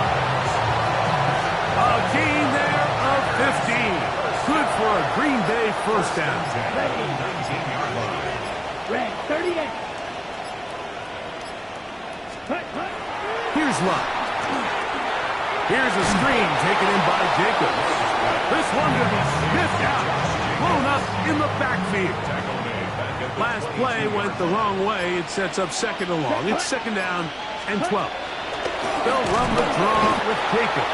A gain there of 15. Good for a Green Bay first down. 19-yard line. Red. 38. Here's Love. Here's a screen taken in by Jacobs. This one going to be sniffed out. Blown up in the backfield. Last play went the wrong way. It sets up second and long. It's second down and 12. They'll run the draw with Jacobs.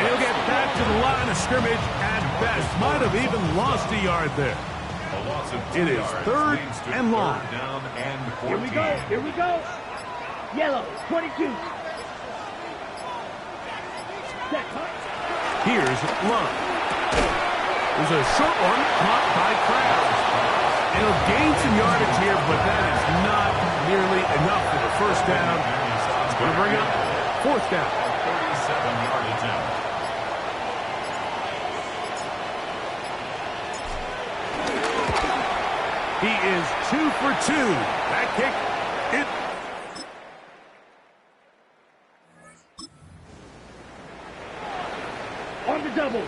And he'll get back to the line of scrimmage at at best, might have even lost a yard there. A loss of 2 It is yards third leads to and long. third down and 14. Here we go. Here we go. Yellow, 22. Set. Here's Love. There's a short one caught by Kraft. And he'll gain some yardage here, but that is not nearly enough for the first down. It's going to bring up fourth down. 37-yard attempt. He is 2 for 2. That kick, it. On the double.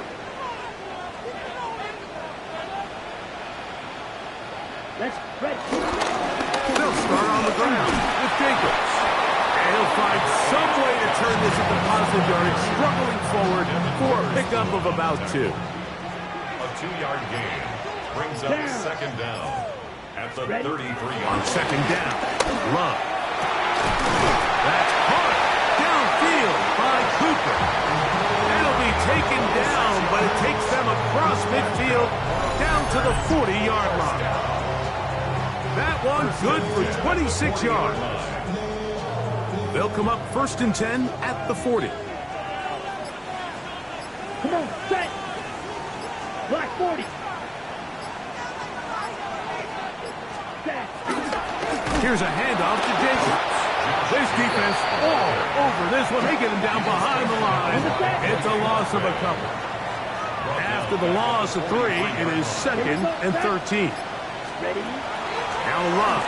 Let's ready. They'll start on the ground with Jacobs. And he'll find some way to turn this into positive yardage, struggling forward for a pickup of about 2. A 2-yard gain brings up second down at the 33-yard On second down, Love. That's caught downfield by Cooper. It'll be taken down, but it takes them across midfield down to the 40-yard line. That one good for 26 yards. They'll come up first and 10 at the 40. Come on, set. Black 40. Set. Here's a handoff to Jacobs. This defense all over this one. They get him down behind the line. It's a loss of a couple. After the loss of 3, it is second and 13. Ready. Now Love.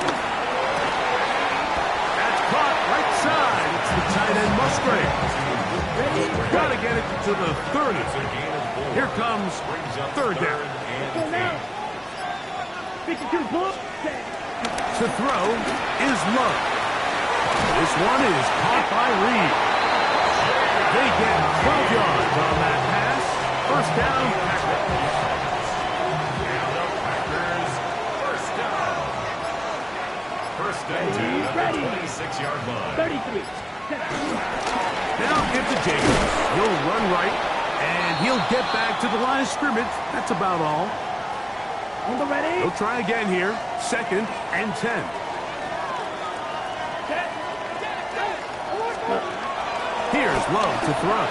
That's caught right side. It's the tight end Musgrave. Got to get it to the 30. Here comes third down. Go now. 52 pull. To throw is Love. This one is caught by Reed. They get 12 yards on that pass. First down, Packers. And the Packers first down. First and 2 at the 26-yard line. 33. Now give to Jacobs. He'll run right, and he'll get back to the line of scrimmage. That's about all. On the ready. He'll try again here. Second and 10. Here's Love to throw.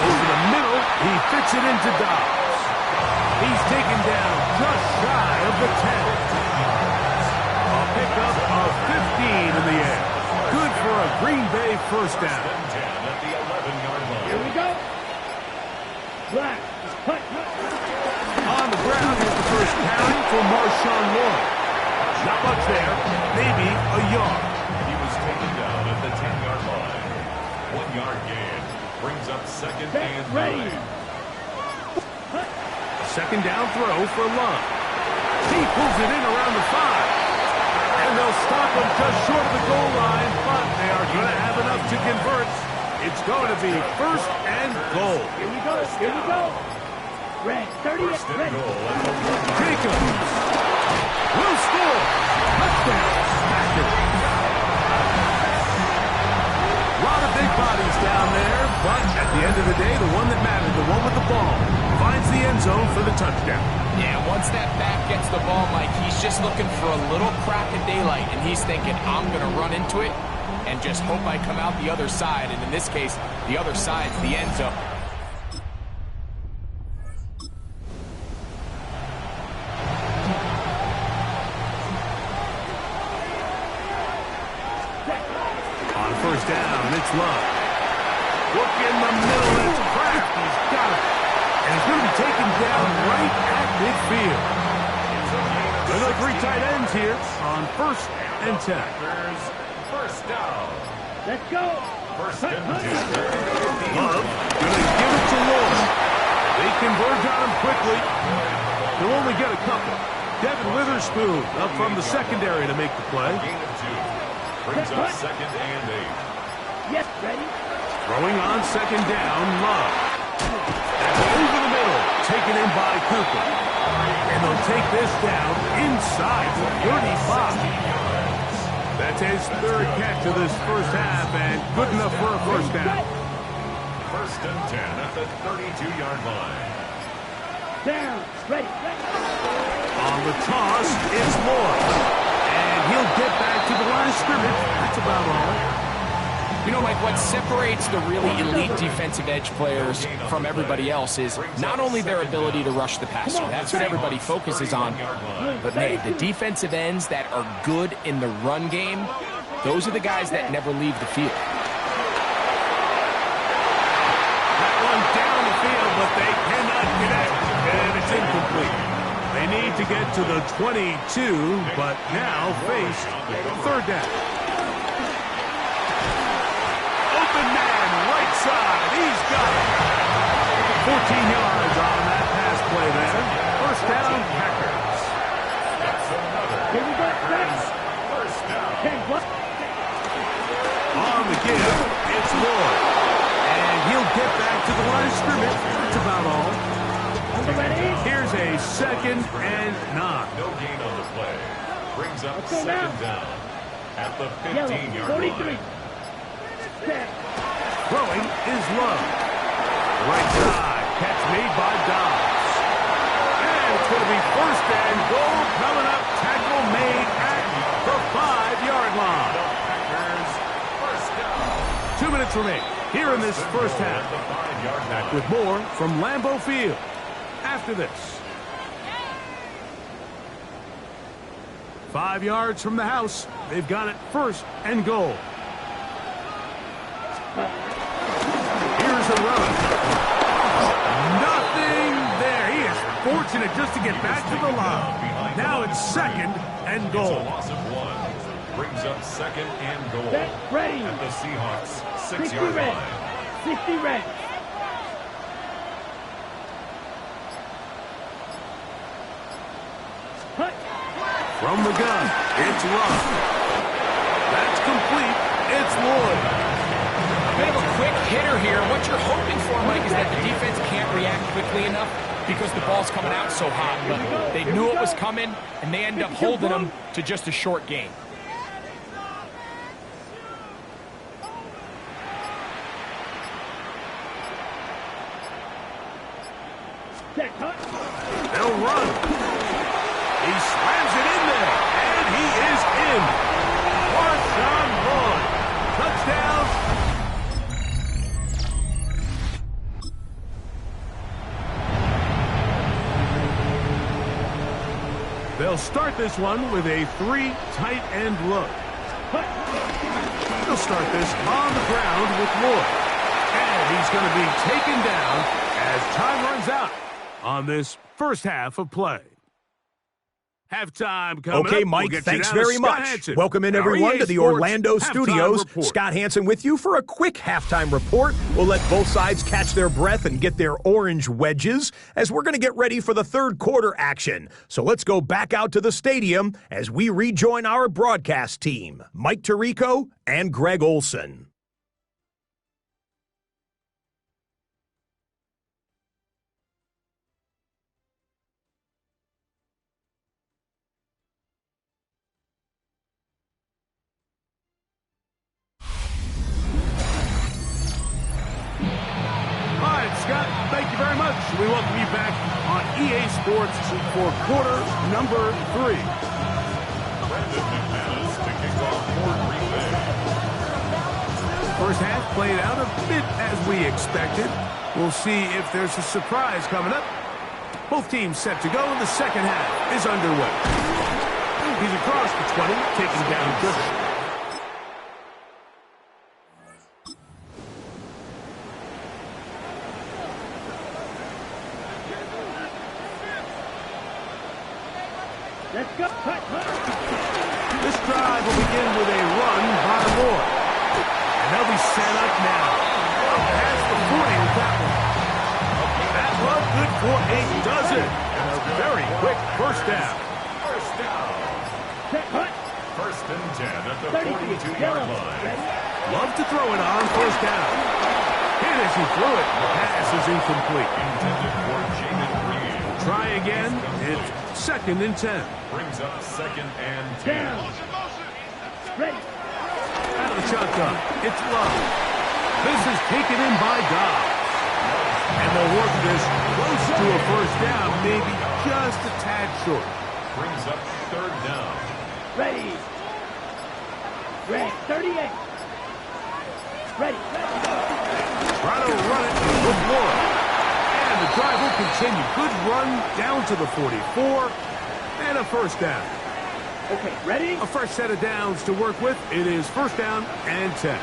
Over the middle, he fits it into Dobbs. He's taken down just shy of the 10. A pickup of 15 in the air. Good for a Green Bay first down. First and 10 at the 11-yard line. Here we go. Black. Cut. On the ground is the first carry for Marshawn Lloyd. Not much there, maybe a yard. He was taken down at the 10-yard line. 1-yard gain brings up second and 9. Second down throw for Love. He pulls it in around the 5. And they'll stop him just short of the goal line, but they are going to have enough to convert. It's going to be first and goal. Here we go. Here we go. Red. 30. First and Ready. goal at the 1-yard Jacobs will score. Touchdown. Packers. A lot of big bodies down there, but at the end of the day, the one that mattered, the one with the ball, finds the end zone for the touchdown. Yeah, once that back gets the ball, Mike, he's just looking for a little crack of daylight, and he's thinking, I'm going to run into it and just hope I come out the other side. And in this case, the other side's the end zone. On first down, it's Love. Look in the middle, it's Kraft. He's got it. And he's going to be taken down right at midfield. Another 3 tight ends here on first and 10. Packers first down. Let's go. First and 10. Love going to give it to Lloyd. They converge on him quickly. He'll only get a couple. Devin Witherspoon up from the secondary to make the play. Gain of 2 brings up second and 8. Yes, ready. Throwing on second down, Love. And over the middle, taken in by Cooper. And they'll take this down inside the 35. That's his third catch of this first half, and good enough for a first down. First and 10 at the 32-yard line. Down. Ready. On the toss, it's Lloyd. And he'll get back to the line of scrimmage. That's about all. You know, Mike, what separates the really elite defensive edge players from everybody else is not only their ability to rush the passer. That's what everybody focuses on. But, man, the defensive ends that are good in the run game, those are the guys that never leave the field. That one down the field, but they cannot connect. And it's incomplete. They need to get to the 22, but now face third down. Side. He's got it. 14 yards on that pass play there. First down, Packers. Here we go. First down. On the give, it's Lloyd. And he'll get back to the line of scrimmage. That's about all. Here's a 2nd and 9. No gain on the play. Brings up 2nd down at the 15-yard line. Throwing is Love. Right side, catch made by Dobbs. And it's going to be first and goal coming up. Tackle made at the 5-yard line. First down. 2 minutes remaining here in this first half. Back with more from Lambeau Field after this. 5 yards from the house. They've got it first and goal. Here's a run. Nothing there. He is fortunate just to get back to the line. Now it's 2nd and It's goal. a loss of 1. Brings up 2nd and goal. Ready. At the Seahawks 60 6-yard red. line. 60 red. From the gun, it's Love. That's complete. It's Lloyd. A bit of a quick hitter here. What you're hoping for, Mike, is that the defense can't react quickly enough because the ball's coming out so hot. But they knew it was coming, and they end up holding them to just a short gain. They'll run. He slams it in there, and he is in. Marshawn Lloyd. Touchdown. They'll start this one with a 3 tight end look. They'll start this on the ground with Lloyd. And he's going to be taken down as time runs out on this first half of play. Halftime coming Okay, up. Mike, We'll thanks get you down very to Scott much. Hanson. Welcome in, Our everyone, EA to the Sports Orlando Halftime Studios. Report. Scott Hanson with you for a quick halftime report. We'll let both sides catch their breath and get their orange wedges as we're going to get ready for the third quarter action. So let's go back out to the stadium as we rejoin our broadcast team, Mike Tirico and Greg Olson. Scott, thank you very much. We welcome you back on EA Sports for quarter number 3. First half played out a bit as we expected. We'll see if there's a surprise coming up. Both teams set to go, and the second half is underway. He's across the 20, taking down Goodman. Let's go. This drive will begin with a run by Lloyd. And they'll be set up now. Past the 40 with that one. That run good for a dozen. And a very quick first down. First down. First and 10 at the 42-yard line. Love to throw it on first down. Hit as he threw it. The pass is incomplete. Intended for Jamin Reed. Try again. It's second and 10. Brings up second and 10. Ready. Out of the shotgun. It's Love. This is taken in by Dobbs. And they'll work this close to a first down, maybe just a tad short. Brings up third down. Ready. Red, 38. Ready. Try to run it with Laura. And the drive will continue. Good run down to the 44. And a first down. Okay, ready? A fresh set of downs to work with. It is first down and 10.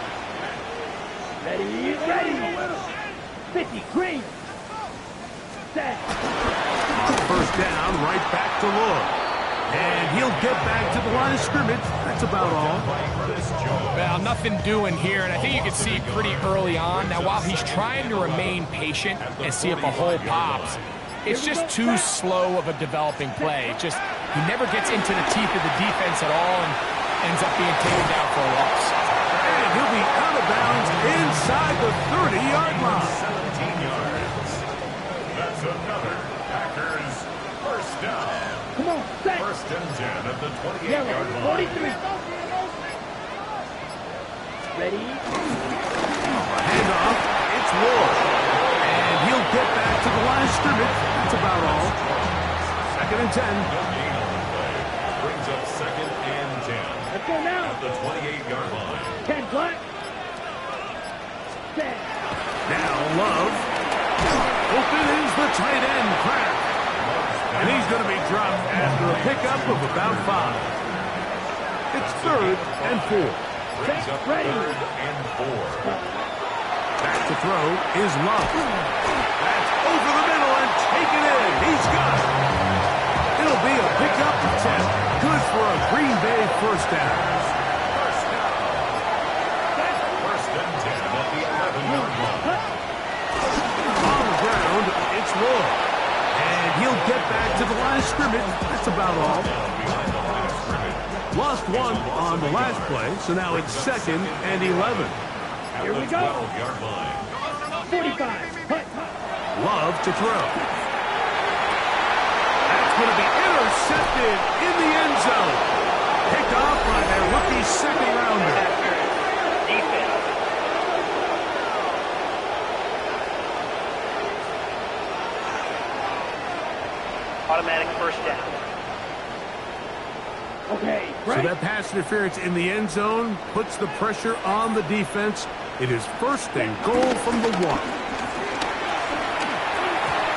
Ready, ready. 50, green. Set. On first down, right back to Laura. And he'll get back to the line of scrimmage. That's about all. Well, nothing doing here, and I think you can see pretty early on. Now, while he's trying to remain patient and see if a hole pops, it's just too slow of a developing play. It's just, he never gets into the teeth of the defense at all and ends up being taken down for a loss. And he'll be out of bounds inside the 30-yard line. 17 yards. That's another Packers first down. Come on, set. First and 10 at the 28-yard Yellow, line. 43. Ready? Handoff. It's Ward. And he'll get back to the line of scrimmage. That's about all. Second and 10. No gain on the play. Brings up second and 10 Let's go now. at the 28-yard line. 10 black. Set. Now Love. Open is the tight end, Kraft. And he's going to be dropped after a pickup of about 5. It's third and 4. Brings up ready. third and 4. Back to throw is Love. That's over the middle and taken in. He's got it. It'll be a pickup of 10. Good for a Green Bay first down. First down. First and 10 at the 11-yard line. On the ground, it's Lloyd. And he'll get back to the line of scrimmage. That's about all. Behind the line of scrimmage. Lost one on the last play, so now it's second and 11. At Here the we go. 12-yard line. 45. Hut. Love to throw. That's going to be intercepted in the end zone. Picked off by their rookie second rounder. Automatic first down. Okay, So ready? that pass interference in the end zone puts the pressure on the defense. It is first and goal from the 1. To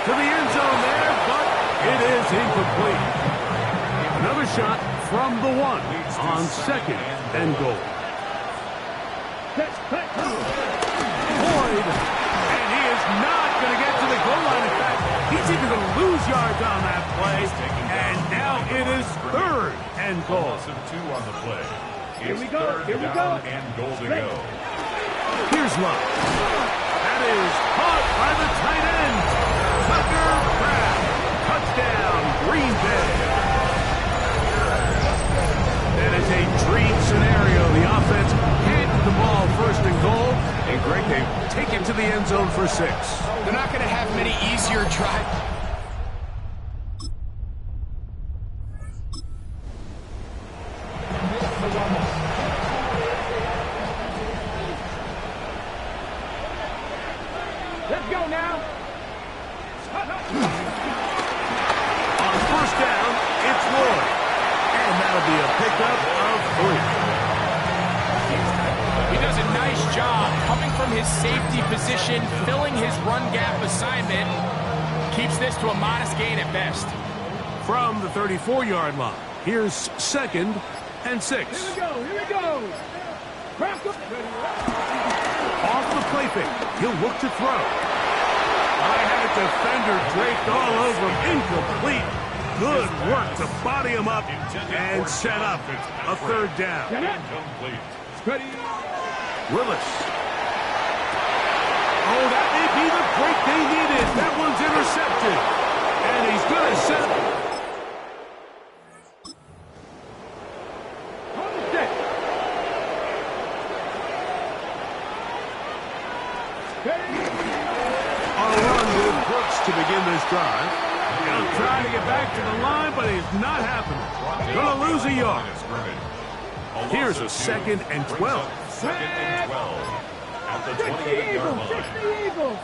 the end zone there, but it is incomplete. Another shot from the 1 on second and goal. Set. Cut. Boyd, and he is not going to get to the goal line. In fact, he's even going to lose yards on that play. And now it is third and goal. Loss of 2 on the play. Here It's we go, third here we down go. and goal to Ready. go. Here's Love. That is caught by the tight end. Tucker Kraft. Touchdown, Green Bay. That is a dream scenario. The offense handed the ball first and goal. And Greg, they take it to the end zone for 6. They're not going to have many easier drives. Let's go now. On first down, it's Lloyd. And that'll be a pickup of 3. He does a nice job coming from his safety position, filling his run gap assignment. Keeps this to a modest gain at best. From the 34-yard line, here's second and 6. Here we go. Here we go. Crack up. Off the play fake, he'll look to throw. I had a defender draped all over him, incomplete. Good work to body him up and set up a third down. Incomplete. Ready. Willis. Oh, that may be the break they needed. That one's intercepted. And he's going to set up. On a run with Brooks to begin this drive. He'll try to get back to the line, but it's not happening. Going to lose a yard. Here's a second and 12. Second and 12 at the 28-yard line. Eagles.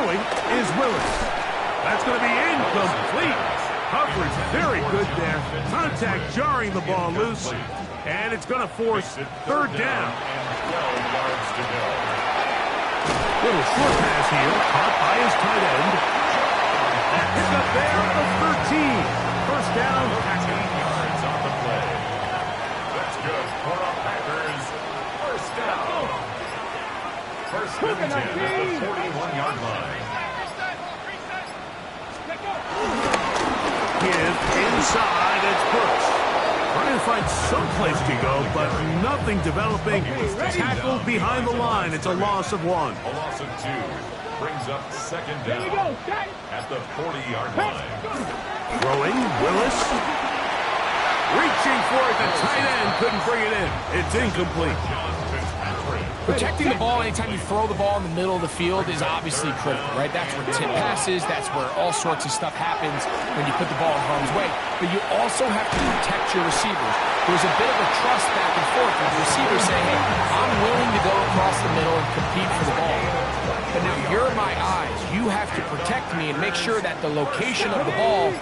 Throwing is Willis. That's going to be incomplete. Coverage very good there. Contact jarring the ball loose. And it's going to force third down. Little short pass here. Caught by his tight end. A pickup there of 13. First down. 15 yards on the play. That's good for the Packers. First down. First and 10 at the 41-yard line. Give inside. It's Brooks. Trying to find someplace to go, but nothing developing. Tackled behind the line. It's a loss of 1. A loss of 2. Brings up second down at the 40-yard line. Throwing, Willis. Reaching for it. The tight end couldn't bring it in. It's incomplete. Protecting the ball anytime you throw the ball in the middle of the field is obviously critical, right? That's where tip passes, that's where all sorts of stuff happens when you put the ball in harm's way. But you also have to protect your receivers. There's a bit of a trust back and forth with the receivers saying, hey, I'm willing to go across the middle and compete for the ball. But now you're my eyes. You have to protect me and make sure that the location of the ball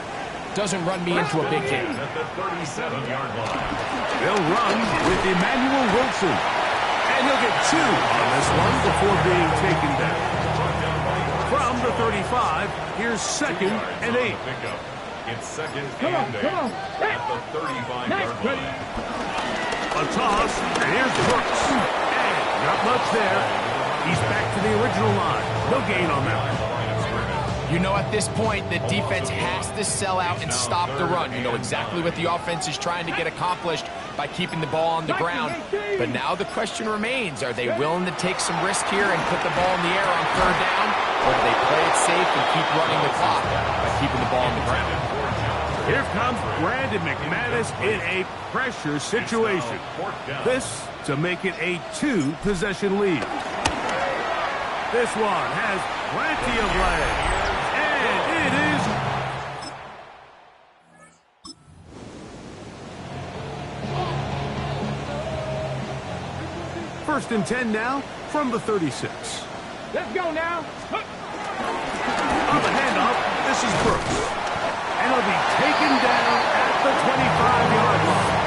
doesn't run me into a big hit. At the 37-yard line. They'll run with Emmanuel Wilson. And he'll get 2 on this one before being taken down. From the 35, here's second and 8. It's second and 8 at the 35-yard line. A toss, and here's Brooks. And not much there. He's back to the original line. No gain on that one. You know at this point the defense has to sell out and stop the run. You know exactly what the offense is trying to get accomplished by keeping the ball on the ground. But now the question remains, are they willing to take some risk here and put the ball in the air on third down? Or do they play it safe and keep running the clock by keeping the ball on the ground? Here comes Brandon McManus in a pressure situation. This to make it a 2-possession lead. This one has plenty of legs. And it is first and 10 now from the 36. Let's go now. On the handoff, this is Brooks. And he'll be taken down at the 25-yard line.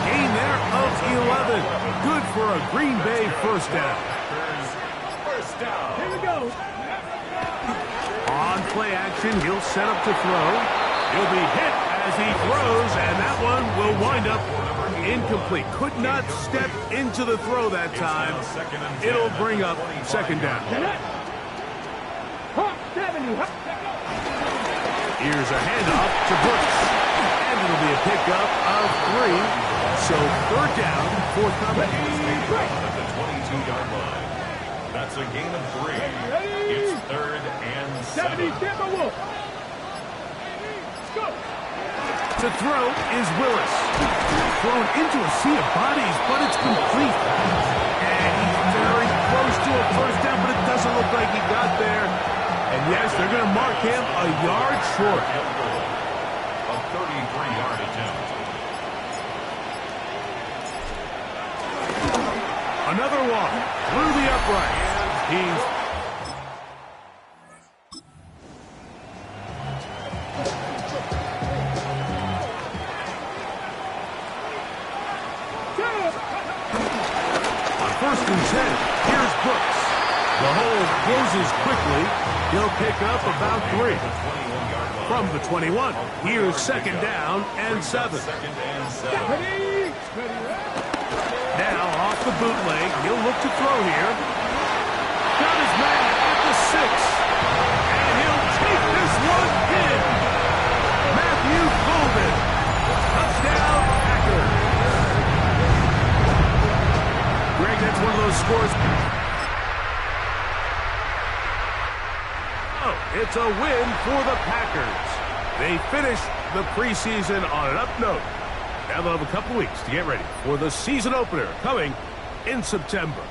Gain there of 11. Good for a Green Bay first down. First down. Here we go. On play action, he'll set up to throw. He'll be hit as he throws, and that one will wind up incomplete. Could not step into the throw that time. It'll bring up second down. Here's a handoff to Brooks. And it'll be a pickup of 3. So third down, forthcoming. At the 22-yard line. That's a gain of 3. It's third and 7. To throw is Willis. Thrown into a sea of bodies, but it's complete. And he's very close to a first down, but it doesn't look like he got there. And yes, they're going to mark him a yard short. A 33-yard attempt. Another one through the upright. He's on first and 10. Here's Brooks. The hole closes quickly. He'll pick up about 3. From the 21, here's second down and 7. Now off the bootleg, he'll look to throw here. Got his man at the 6. And he'll take this one in. Matthew Golden. Touchdown, Packers. Greg, that's one of those scores. Oh, it's a win for the Packers. They finish the preseason on an up note. Now they'll have a couple weeks to get ready for the season opener coming in September.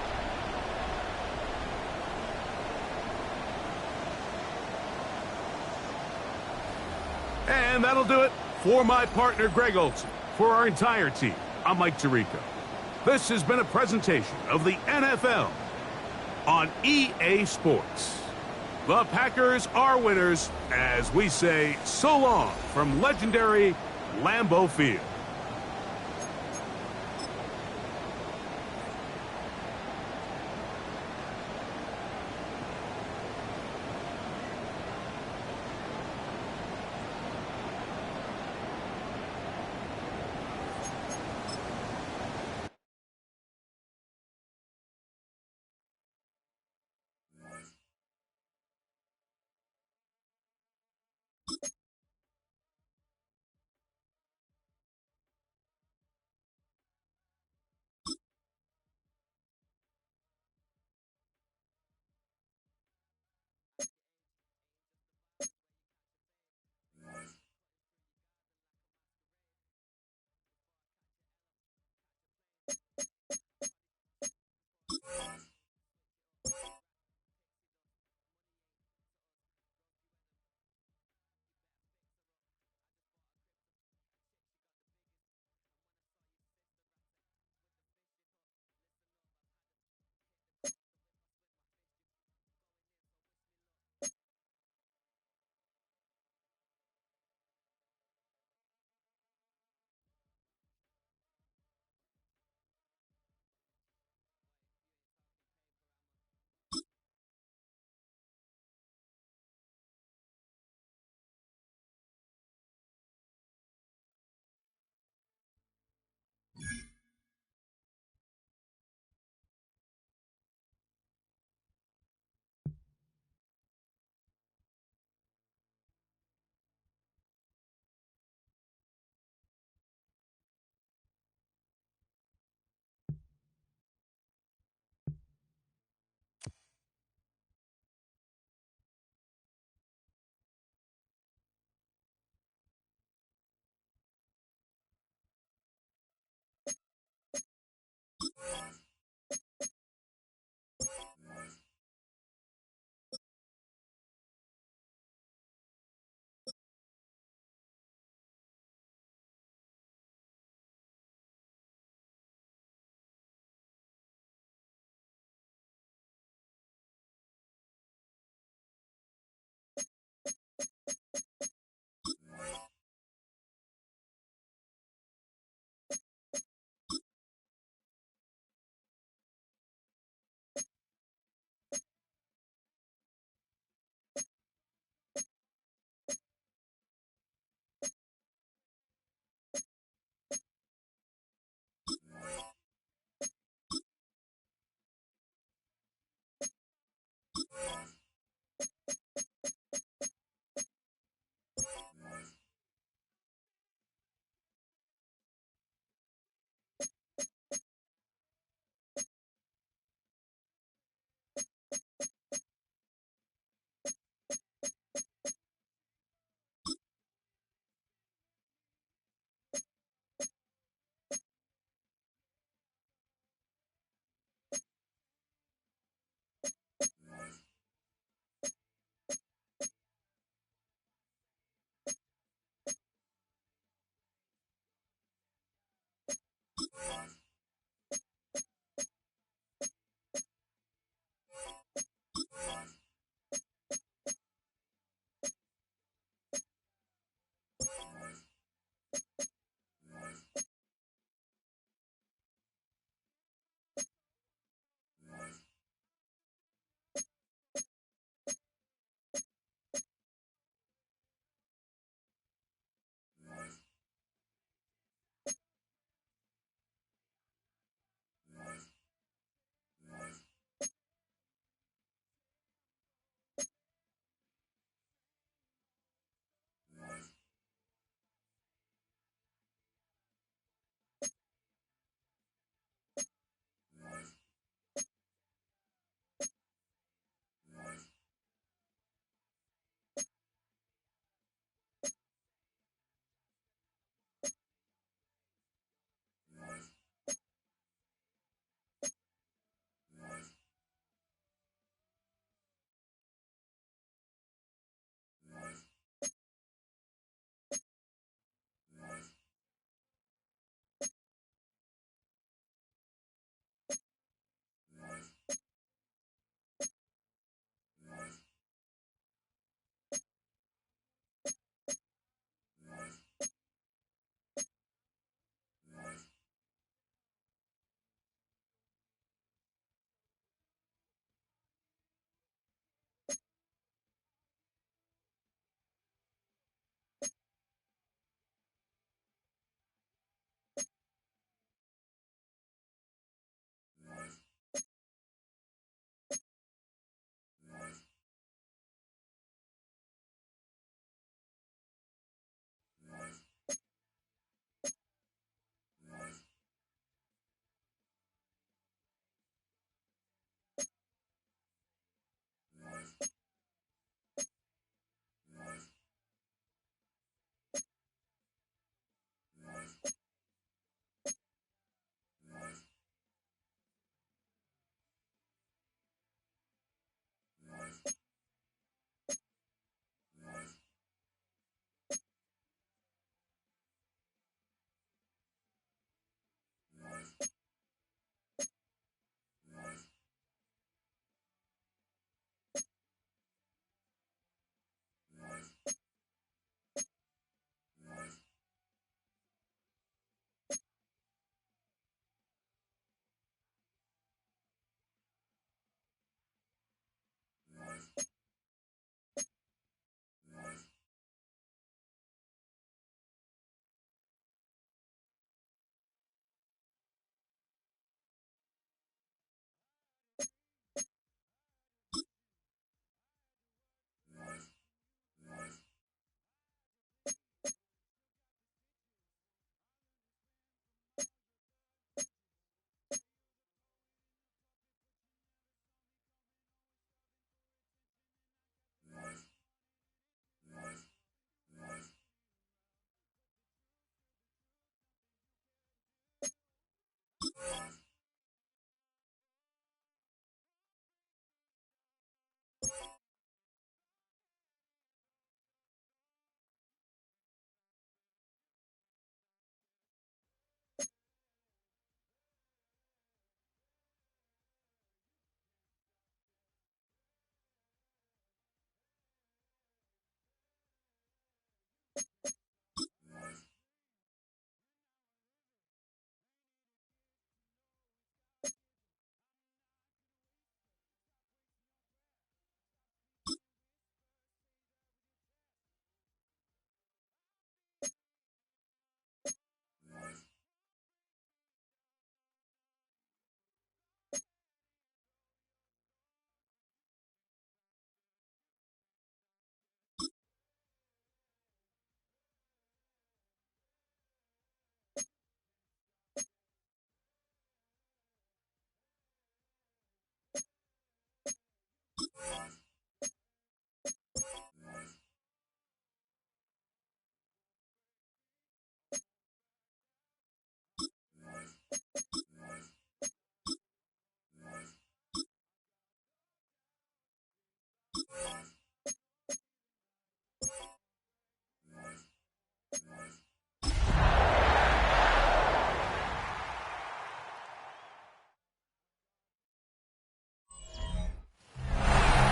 And that'll do it for my partner, Greg Olson. For our entire team, I'm Mike Tirico. This has been a presentation of the NFL on EA Sports. The Packers are winners as we say so long from legendary Lambeau Field.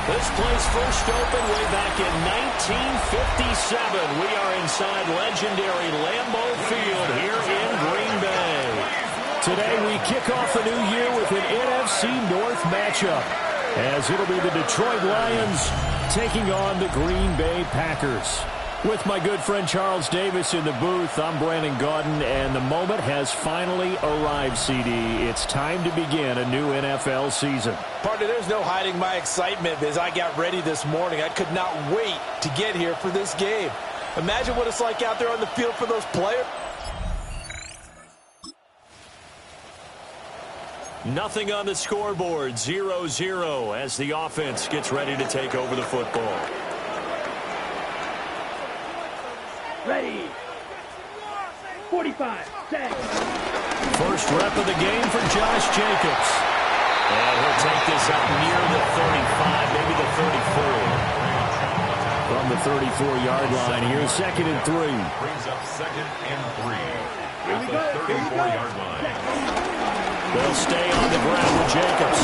This place first opened way back in 1957. We are inside legendary Lambeau Field here in Green Bay. Today we kick off the new year with an NFC North matchup, as it'll be the Detroit Lions taking on the Green Bay Packers. With my good friend Charles Davis in the booth, I'm Brandon Gaudin, and the moment has finally arrived, CD. It's time to begin a new NFL season. Partner, there's no hiding my excitement as I got ready this morning. I could not wait to get here for this game. Imagine what it's like out there on the field for those players. Nothing on the scoreboard, 0-0 as the offense gets ready to take over the football. Ready. 45. Set. First rep of the game for Josh Jacobs. And he'll take this up near the 35, maybe the 34. From the 34-yard line, here's 2nd and 3. Brings up 2nd and 3 at the 34-yard line. They'll stay on the ground with Jacobs.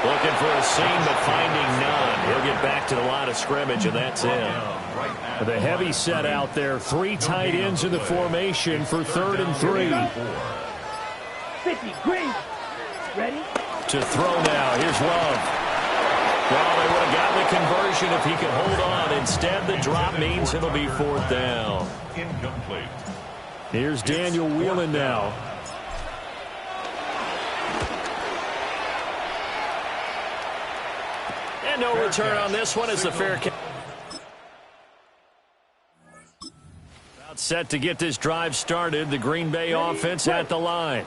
Looking for a seam, but finding none. He'll get back to the line of scrimmage, and that's it. The heavy set out there. 3 tight ends in the formation for 3rd and 3. 50. Green. Ready? To throw now. Here's Love. Well, they would have gotten the conversion if he could hold on. Instead, the drop means it'll be 4th down. Incomplete. Here's Daniel Whelan now. And no return on this one as the fair catch. About set to get this drive started. The Green Bay offense at the line.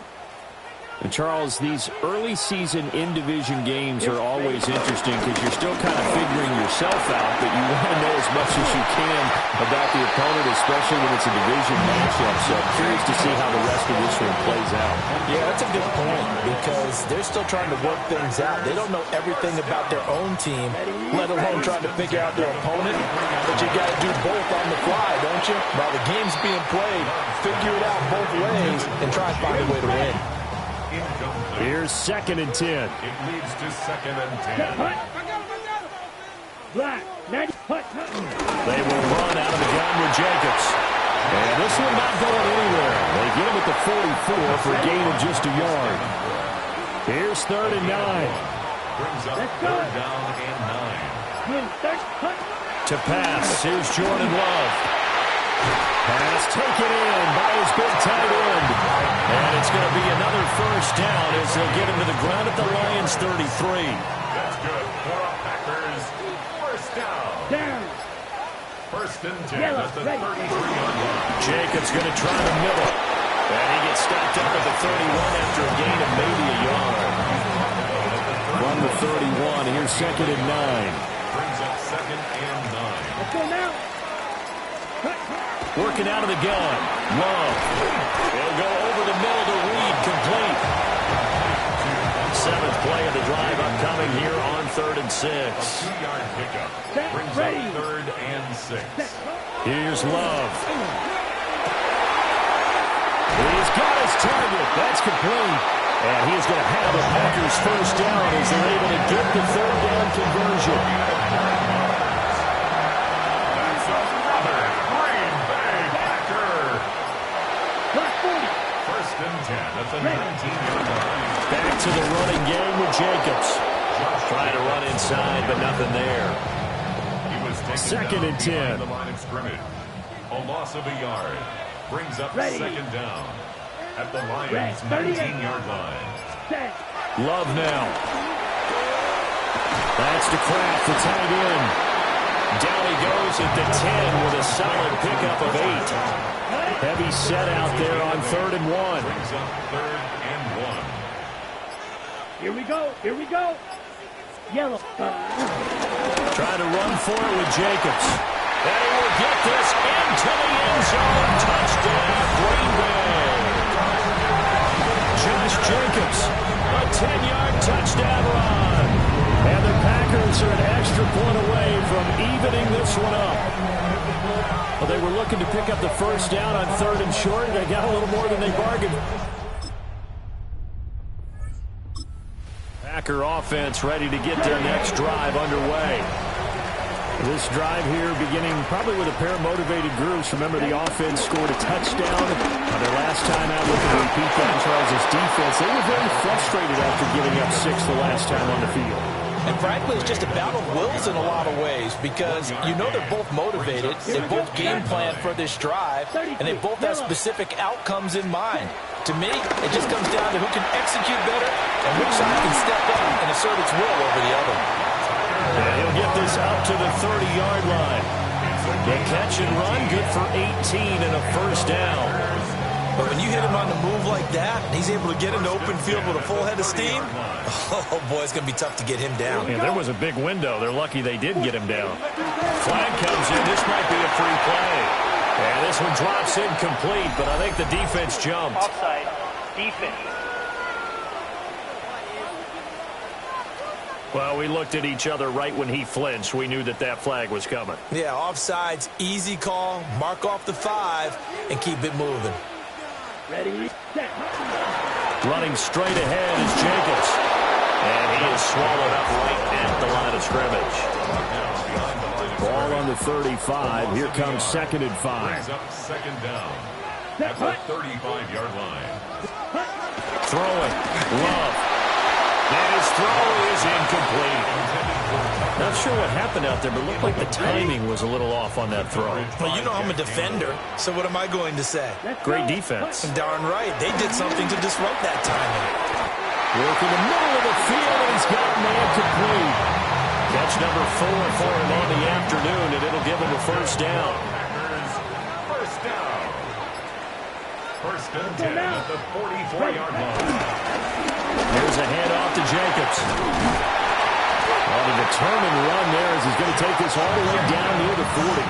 And Charles, these early season in-division games are always interesting because you're still kind of figuring yourself out, but you want to know as much as you can about the opponent, especially when it's a division matchup. So I'm curious to see how the rest of this one plays out. Yeah, that's a good point because they're still trying to work things out. They don't know everything about their own team, let alone trying to figure out their opponent. But you got to do both on the fly, don't you? While the game's being played, figure it out both ways and try and find a way to win. Here's 2nd and 10. It leads to 2nd and 10. Black. 90. They will run out of the gun with Jacobs. And this one not going anywhere. They get him at the 44 for a gain of just a yard. Here's 3rd and 9. Brings up 3rd down and 9. To pass, here's Jordan Love. Pass taken in by his big tight end. And it's going to be another 1st down as they'll get him to the ground at the Lions 33. That's good for our Packers. 1st down. Down. 1st and 10 at the 33-yard line. Jacobs going to try the middle. And he gets stopped up at the 31 after a gain of maybe a yard. From the 31, here's 2nd and 9. Brings up 2nd and 9. Let's go now. Working out of the gun. Love. He'll go over the middle to Reed. Complete. 7th play of the drive upcoming here on 3rd and 6. 2-yard pickup. Brings up 3rd and 6. Here's Love. He's got his target. That's complete. And he's going to have the Packers 1st down as they're able to get the 3rd down conversion. Back to the running game with Jacobs. Trying to run inside, but nothing there. He was 2nd and 10. The line of scrimmage. A loss of a yard. Brings up 2nd down at the Lions' 19-yard line. Love now. That's to Kraft, the tight end. Down he goes at the 10 with a solid pickup of 8. Heavy set out there on 3rd and 1. Brings up 3rd and 1. Here we go. Here we go. Yellow. Trying to run for it with Jacobs. And he will get this into the end zone. Touchdown, Green Bay. Josh Jacobs, a 10-yard touchdown run. And the Packers are an extra point away from evening this one up. Well, they were looking to pick up the 1st down on 3rd and short. They got a little more than they bargained. Packer offense ready to get their next drive underway. This drive here beginning probably with a pair of motivated groups. Remember, the offense scored a touchdown on their last time out. Looking to repeat that in Charles' defense. They were very frustrated after giving up 6 the last time on the field. And frankly, it's just a battle of wills in a lot of ways because you know they're both motivated, they both game plan for this drive, and they both have specific outcomes in mind. To me, it just comes down to who can execute better and which side can step up and assert its will over the other. And he'll get this out to the 30-yard line. The catch and run, good for 18 and a first down. But when you hit him on the move like that, and he's able to get into open field with a full head of steam, oh boy, it's going to be tough to get him down. Yeah, there was a big window. They're lucky they did get him down. Flag comes in. This might be a free play. And this one drops incomplete, but I think the defense jumped. Offside. Defense. Well, we looked at each other right when he flinched. We knew that that flag was coming. Yeah, offsides, easy call, mark off the 5, and keep it moving. Ready, set. Running straight ahead is Jacobs. And he is swallowed up right at the line of scrimmage. Ball on the 35. Here comes 2nd and 5. Brings up 2nd down at the 35-yard line. Throwing. Love. And his throw is incomplete. Not sure what happened out there, but it looked like the timing was a little off on that throw. Well, you know I'm a defender, so what am I going to say? Great defense. Darn right. They did something to disrupt that timing. Work in the middle of the field, and he's got a man complete. Catch number 4 for him on the afternoon, and it'll give him a first down. First down. First and 10 at the 44-yard line. Here's a handoff to Jacobs. On a determined run there as he's going to take this all the way down near the 40.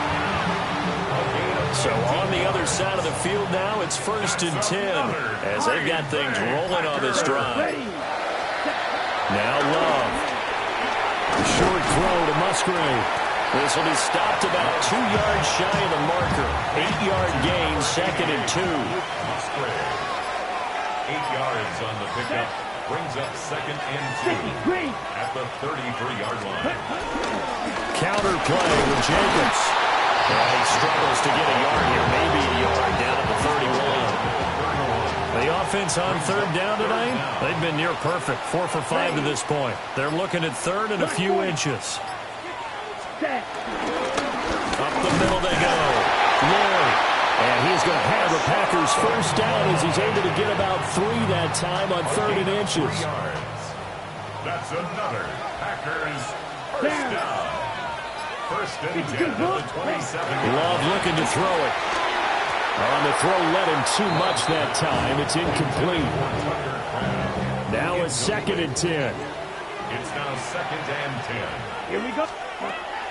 So on the other side of the field now, it's 1st and 10 as they've got things rolling on this drive. Now Love. Short throw to Musgrave. This will be stopped about 2 yards shy of the marker. 8-yard gain, 2nd and 2. Musgrave. 8 yards on the pickup. Brings up 2nd and 2 at the 33-yard line. Counter play with Jacobs. And he struggles to get a yard here, maybe a yard down at the 31. The offense on 3rd down tonight, they've been near perfect. 4 for 5 to this point. They're looking at 3rd and a few inches. Up the middle they go. Lloyd. And he's going to have the Packers first down as he's able to get about 3 that time on 3rd and inches. That's another Packers first down. First and 10 at the 27. Love looking to throw it. On the throw, let him too much that time. It's incomplete. Now it's 2nd and 10. It's now 2nd and 10. Here we go.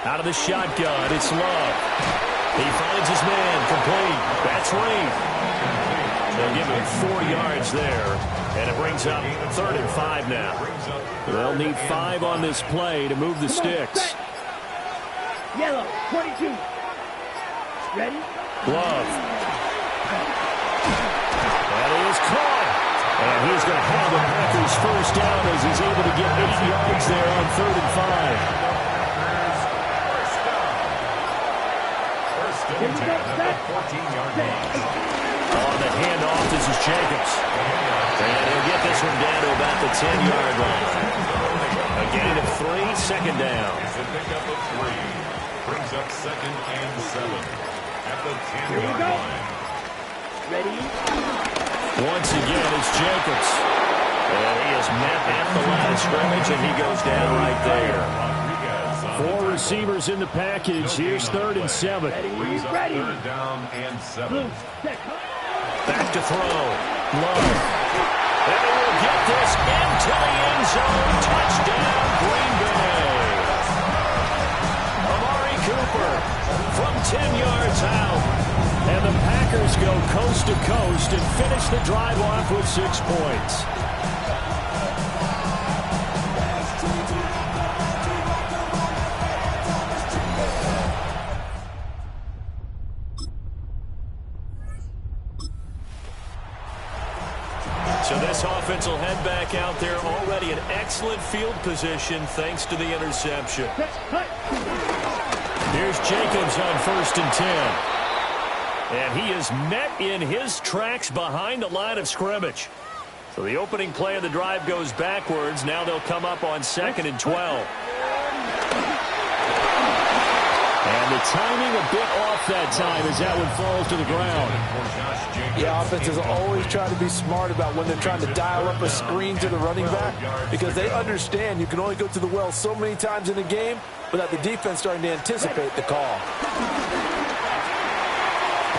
Out of the shotgun, it's Love. He finds his man, complete. That's Reed. They'll give him 4 yards there, and it brings up 3rd and 5 now. They'll need 5 on this play to move the sticks. Yellow, 22. Ready? Love. That is caught. And he's going to have the Packers first down as he's able to get 8 yards there on 3rd and 5. At the 14-yard line. On the handoff, this is Jacobs. And he'll get this one down to about the 10-yard line. A gain of 3, 2nd down. It's a pickup of 3. Brings up 2nd and 7 at the 10-yard line. Ready? Once again, it's Jacobs. And he is met at the line of scrimmage, and he goes down right there. 4 receivers in the package. Here's 3rd and 7. Ready? 3rd down and 7. Back to throw. Love. And they will get this into the end zone. Touchdown, Green Bay. Amari Cooper from 10 yards out. And the Packers go coast to coast and finish the drive off with 6 points. So this offense will head back out there already an excellent field position thanks to the interception. Here's Jacobs on 1st and 10. And he is met in his tracks behind the line of scrimmage. So the opening play of the drive goes backwards. Now they'll come up on 2nd and 12. And the timing a bit off that time as that one falls to the ground. Yeah, offenses always try to be smart about when they're trying to dial up a screen to the running back because they understand you can only go to the well so many times in a game without the defense starting to anticipate the call.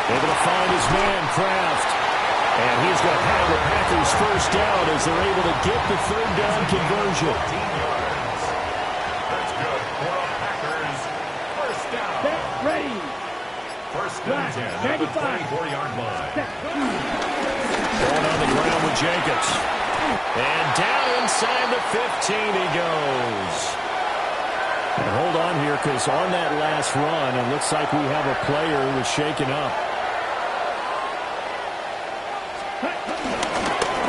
Able to find his man, Kraft. And he's going to have the Packers first down as they're able to get the 3rd down conversion. That's good for the Packers. First down. Ready. First and 10 at the 24-yard line. Going on the ground with Jacobs. And down inside the 15 he goes. And hold on here because on that last run, it looks like we have a player who was shaken up.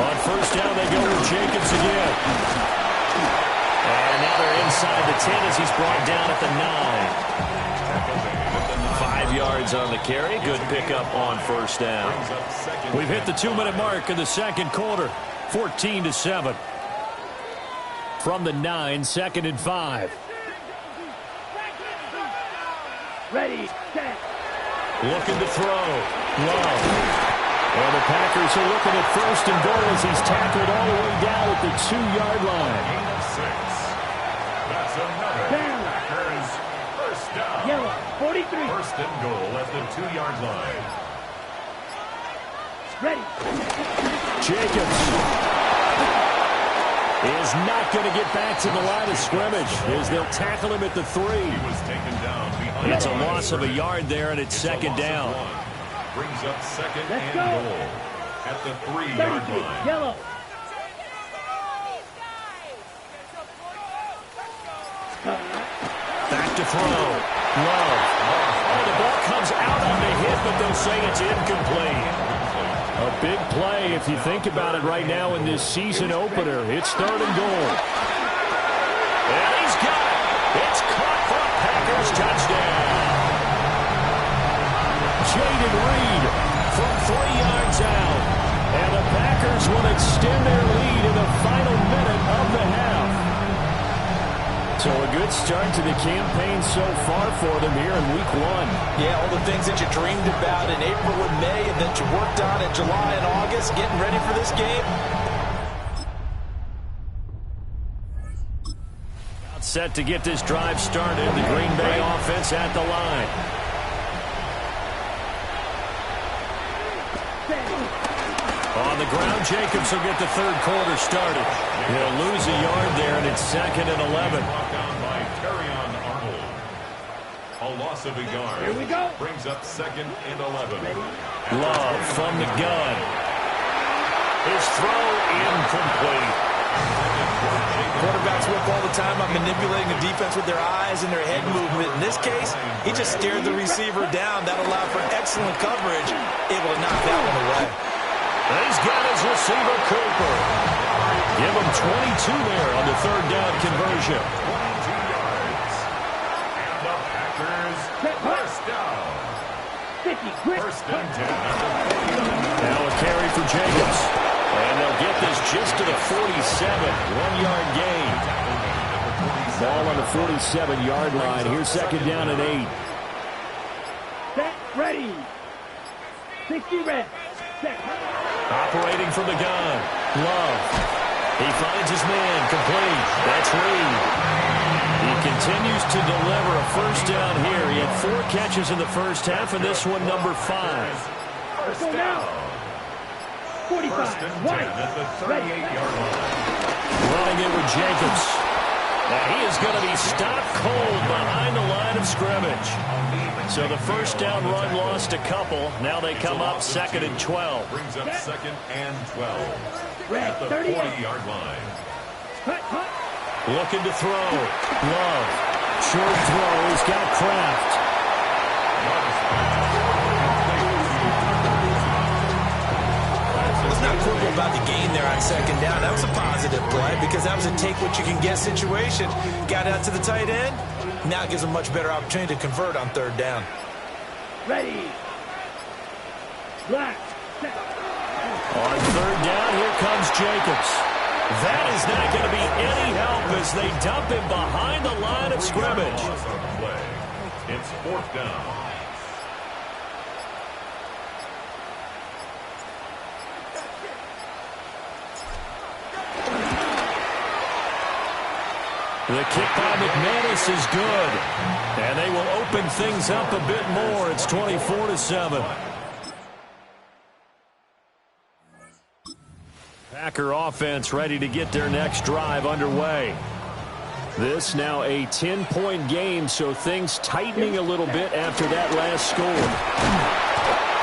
On first down, they go with Jacobs again. And now they're inside the 10 as he's brought down at the 9. 5 yards on the carry. Good pickup on first down. We've hit the 2-minute mark in the second quarter. 14-7. From the 9, 2nd and 5. Ready, set. Looking to throw. Love. And the Packers are looking at 1st and goal as he's tackled all the way down at the 2-yard line. Gain of 6. That's another Down. Packers first down. Yellow, 43. First and goal at the 2-yard line. Ready. Jacobs is not going to get back to the line of scrimmage as they'll tackle him at the 3. He was taken down behind. It's a loss of a yard there, and it's 2nd down. Brings up 2nd Let's and go. goal at the 3-yard 32. line. Yellow. Back to throw. Love. Oh, the ball comes out on the hit, but they'll say it's incomplete. A big play if you think about it right now in this season opener. It's 3rd and goal. And he's got it. It's caught for a Packers touchdown. Jaden Reed from 3 yards out. And the Packers will extend their lead in the final minute of the half. So a good start to the campaign so far for them here in week 1. Yeah, all the things that you dreamed about in April and May and that you worked on in July and August, getting ready for this game. Set to get this drive started. The Green Bay offense at the line. On the ground, Jacobs will get the 3rd quarter started. He'll lose a yard there, and it's 2nd and 11. Brought down by Terrion Arnold. A loss of a yard. Here we go. Brings up 2nd and 11. Love from the gun. His throw incomplete. Quarterbacks work all the time on manipulating the defense with their eyes and their head movement. In this case, he just stared the receiver down. That allowed for excellent coverage, able to knock that one away. And he's got his receiver, Cooper. Give him 22 there on the 3rd down conversion. 22 yards. And the Packers first down. 50. First and 10 at the 40. Now a carry for Jacobs. And they'll get this just to the 47. 1-yard gain. Ball on the 47-yard line. Here's 2nd down and 8. Set. Ready. 60 red. Set. Operating from the gun. Love. He finds his man. Complete. That's Reed. He continues to deliver a first down here. He had 4 catches in the first half, and this one number 5. Let's go now. 45. First and 10 at the 38-yard line. Running it with Jacobs. Now he is going to be stopped cold behind the line of scrimmage. So the first down run lost a couple. Now they come up 2nd and 12. Brings up 2nd and 12 Red, at the 40-yard line. Looking to throw. Love. Short throw. He's got Kraft. Let's not quibble about the gain there on second down. That was a positive play because that was a take-what-you-can-get situation. Got out to the tight end. Now it gives them a much better opportunity to convert on third down. Ready. Black. On third down, here comes Jacobs. That is not going to be any help as they dump him behind the line of scrimmage. It's fourth down. The kick by McManus is good. And they will open things up a bit more. It's 24-7. Packer offense ready to get their next drive underway. This now a 10-point game, so things tightening a little bit after that last score.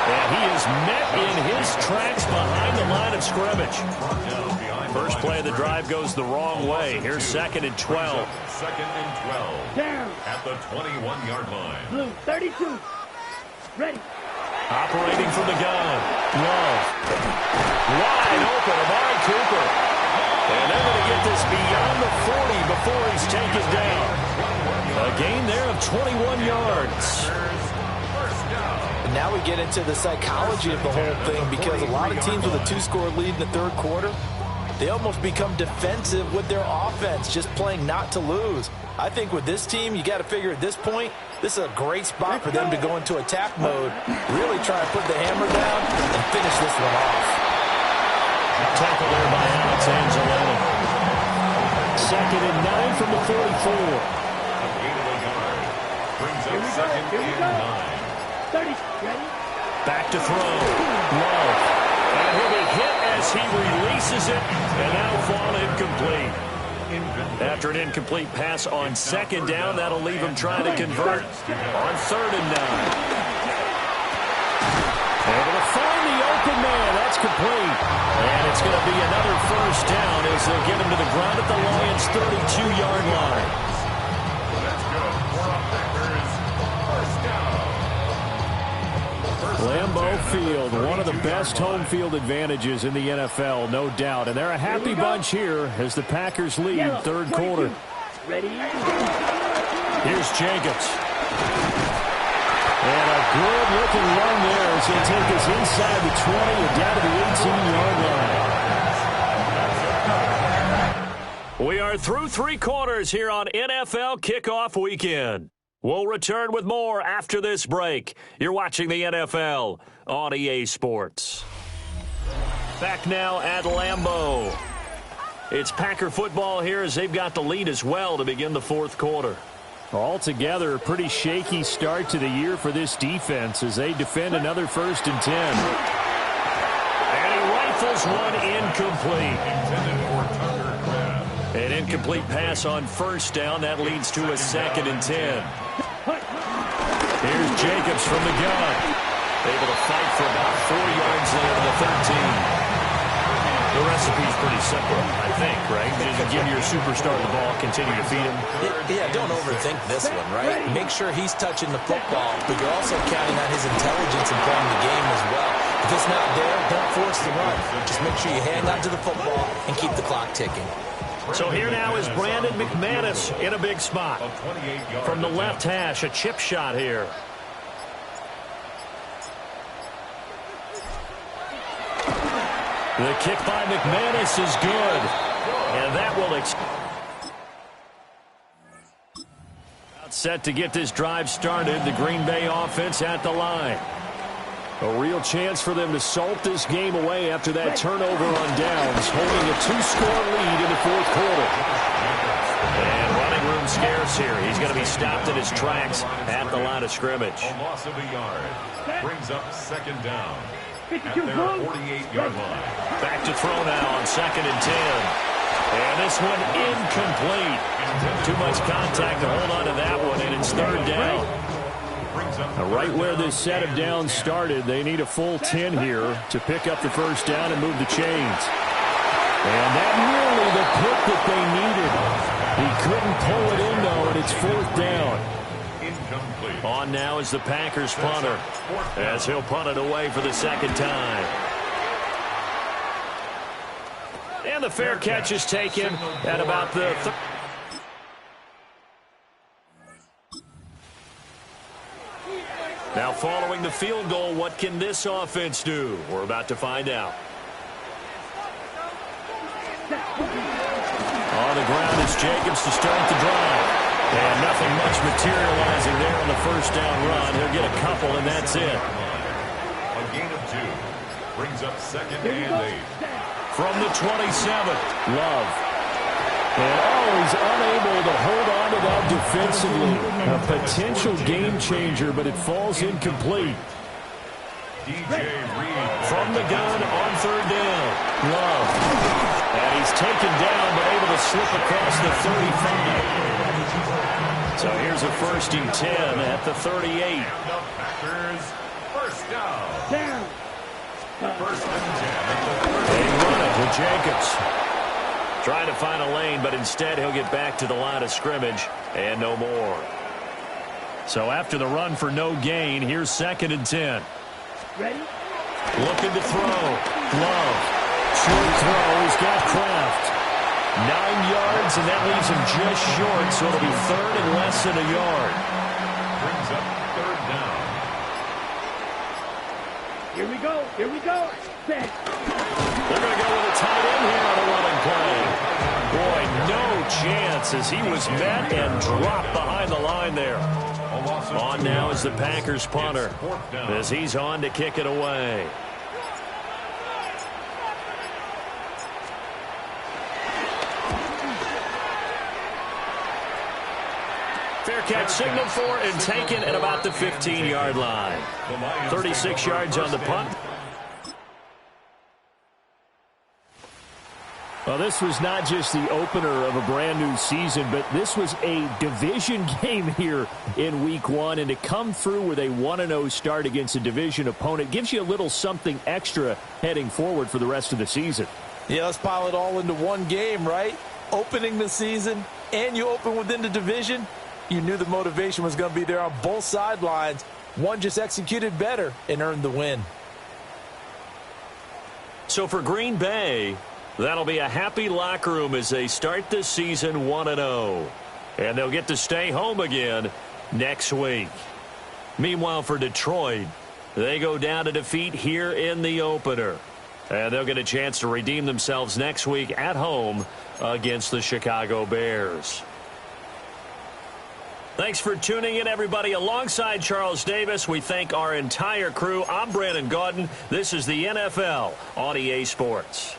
And he is met in his tracks behind the line of scrimmage. First play of the drive goes the wrong way. Here's 2nd and 12. 2nd and 12. Down. At the 21-yard line. Blue, 32. Ready. Operating from the gun. Love. Wide open, Amari Cooper. And they're going to get this beyond the 40 before he's taken down. A gain there of 21 yards. And now we get into the psychology of the whole thing because a lot of teams with a 2-score lead in the third quarter, they almost become defensive with their offense, just playing not to lose. I think with this team, you got to figure at this point, this is a great spot for them to go into attack mode, really try to put the hammer down and finish this one off. Tackle there by Alex Anzalone. 2nd and 9 from the 44. A gain of a yard. Brings up 2nd and 9. 30. Ready. Back to throw. Love. And he'll be hit as he releases it, and now fall incomplete. After an incomplete pass on 2nd down, that'll leave him trying to convert on 3rd and 9. Able to find the open man. That's complete. And it's going to be another first down as they'll get him to the ground at the Lions' 32-yard line. That's good. For a Packers first down. Lambeau Field, one of the best home field advantages in the NFL, no doubt. And they're a happy bunch here as the Packers lead third quarter. Ready. Here's Jacobs. And a good-looking run there as he'll take us inside the 20 and down to the 18-yard line. We are through three quarters here on NFL Kickoff Weekend. We'll return with more after this break. You're watching the NFL on EA Sports. Back now at Lambeau. It's Packer football here as they've got the lead as well to begin the fourth quarter. Altogether, a pretty shaky start to the year for this defense as they defend another 1st and 10. And he rifles one incomplete. An incomplete pass on 1st down. That leads to a 2nd and 10. Here's Jacobs from the gun. Able to fight for about 4 yards there to the 13. The recipe's pretty simple, I think, right? Just give your superstar the ball, continue to feed him. Yeah, don't overthink this one, right? Make sure he's touching the football, but you're also counting on his intelligence in playing the game as well. If it's not there, don't force the run. Just make sure you hang on to the football and keep the clock ticking. So here now is Brandon McManus in a big spot. From the left hash, a chip shot here. The kick by McManus is good. And that will set to get this drive started. The Green Bay offense at the line. A real chance for them to salt this game away after that turnover on downs, holding a 2-score lead in the fourth quarter. And running room scarce here. He's going to be stopped in his tracks at the line of scrimmage. A loss of a yard. Brings up 2nd down. At their 48-yard line. Back to throw now on 2nd and 10. And this one incomplete. Too much contact to hold on to that one, and it's 3rd down. Right where this set of downs started, they need a full 10 here to pick up the 1st down and move the chains. And that nearly the pick that they needed. He couldn't pull it in, though, and it's 4th down. On now is the Packers punter, as he'll punt it away for the 2nd time. And the fair catch is taken at about the... Now following the field goal, what can this offense do? We're about to find out. On the ground is Jacobs to start the drive. And nothing much materializing there on the first down run. He'll get a couple, and that's it. A gain of 2. Brings up 2nd and 8. From the 27, Love. And he's unable to hold on to that defensively. A potential game changer, but it falls incomplete. DJ Reed. From the gun on 3rd down, Love. And he's taken down, but able to slip across the 35. So here's a 1st and 10 at the 38. The Packers, first down. First and 10 at the 38. They run it with Jacobs. Trying to find a lane, but instead he'll get back to the line of scrimmage and no more. So after the run for no gain, here's 2nd and 10. Ready? Looking to throw. Love. Short throw. He's got Kraft. 9 yards, and that leaves him just short, so it'll be 3rd and less than a yard. Brings up 3rd down. Here we go. Here we go. Set. They're going to go with a tight end here on a running play. Boy, no chance as he was met and dropped behind the line there. On now is the Packers punter as he's on to kick it away. Fair catch signaled for and taken at about the 15-yard line. 36 yards on the punt. Well, this was not just the opener of a brand new season, but this was a division game here in Week 1. And to come through with a 1-0 start against a division opponent gives you a little something extra heading forward for the rest of the season. Yeah, let's pile it all into one game, right? Opening the season, and you open within the division. You knew the motivation was going to be there on both sidelines. One just executed better and earned the win. So for Green Bay, that'll be a happy locker room as they start this season 1-0. And they'll get to stay home again next week. Meanwhile, for Detroit, they go down to defeat here in the opener. And they'll get a chance to redeem themselves next week at home against the Chicago Bears. Thanks for tuning in, everybody. Alongside Charles Davis, we thank our entire crew. I'm Brandon Gaudin. This is the NFL on EA Sports.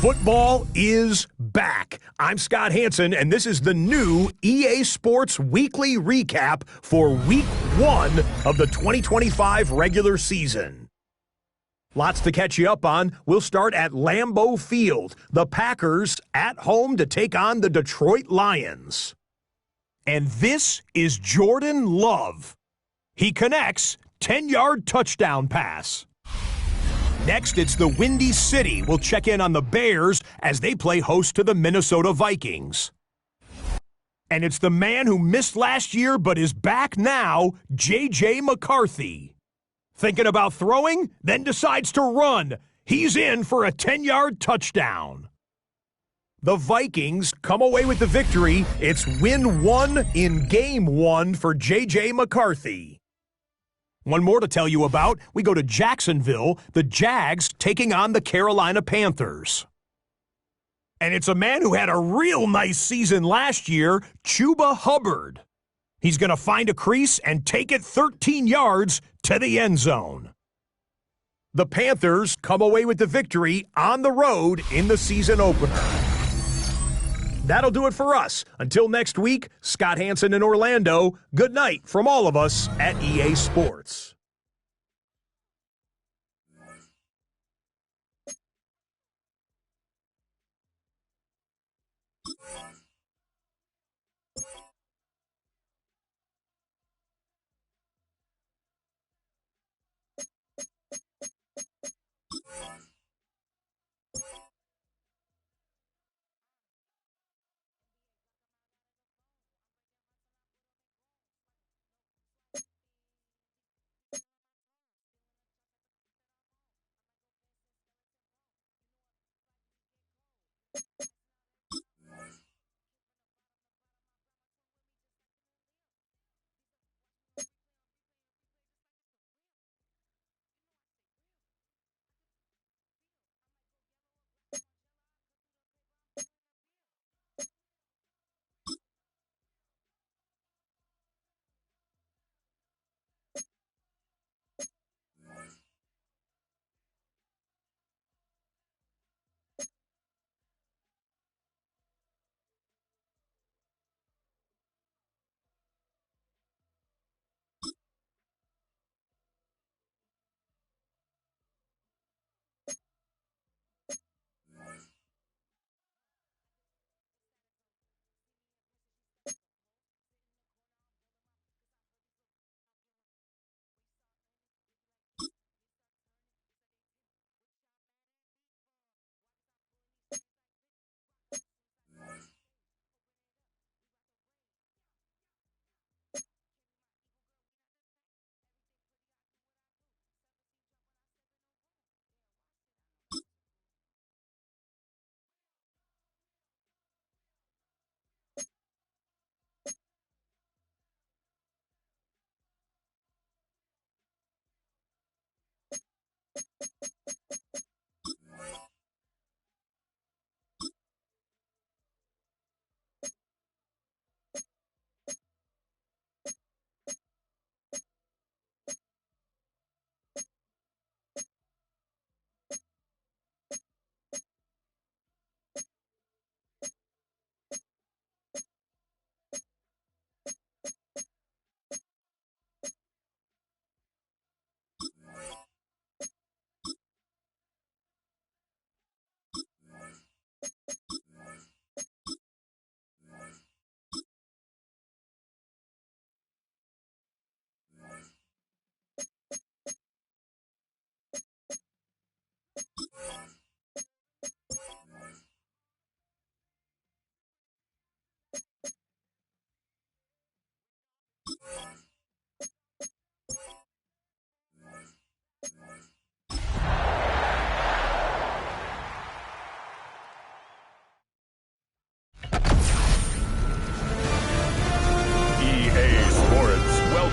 Football is back. I'm Scott Hansen, and this is the new EA Sports Weekly Recap for Week 1 of the 2025 regular season. Lots to catch you up on. We'll start at Lambeau Field. The Packers at home to take on the Detroit Lions. And this is Jordan Love. He connects, 10-yard touchdown pass. Next, it's the Windy City. We'll check in on the Bears as they play host to the Minnesota Vikings. And it's the man who missed last year but is back now, J.J. McCarthy. Thinking about throwing, then decides to run. He's in for a 10-yard touchdown. The Vikings come away with the victory. It's win 1 in game 1 for J.J. McCarthy. One more to tell you about. We go to Jacksonville, the Jags taking on the Carolina Panthers. And it's a man who had a real nice season last year, Chuba Hubbard. He's going to find a crease and take it 13 yards to the end zone. The Panthers come away with the victory on the road in the season opener. that'll do it for us. Until next week, Scott Hansen in Orlando, good night from all of us at EA Sports.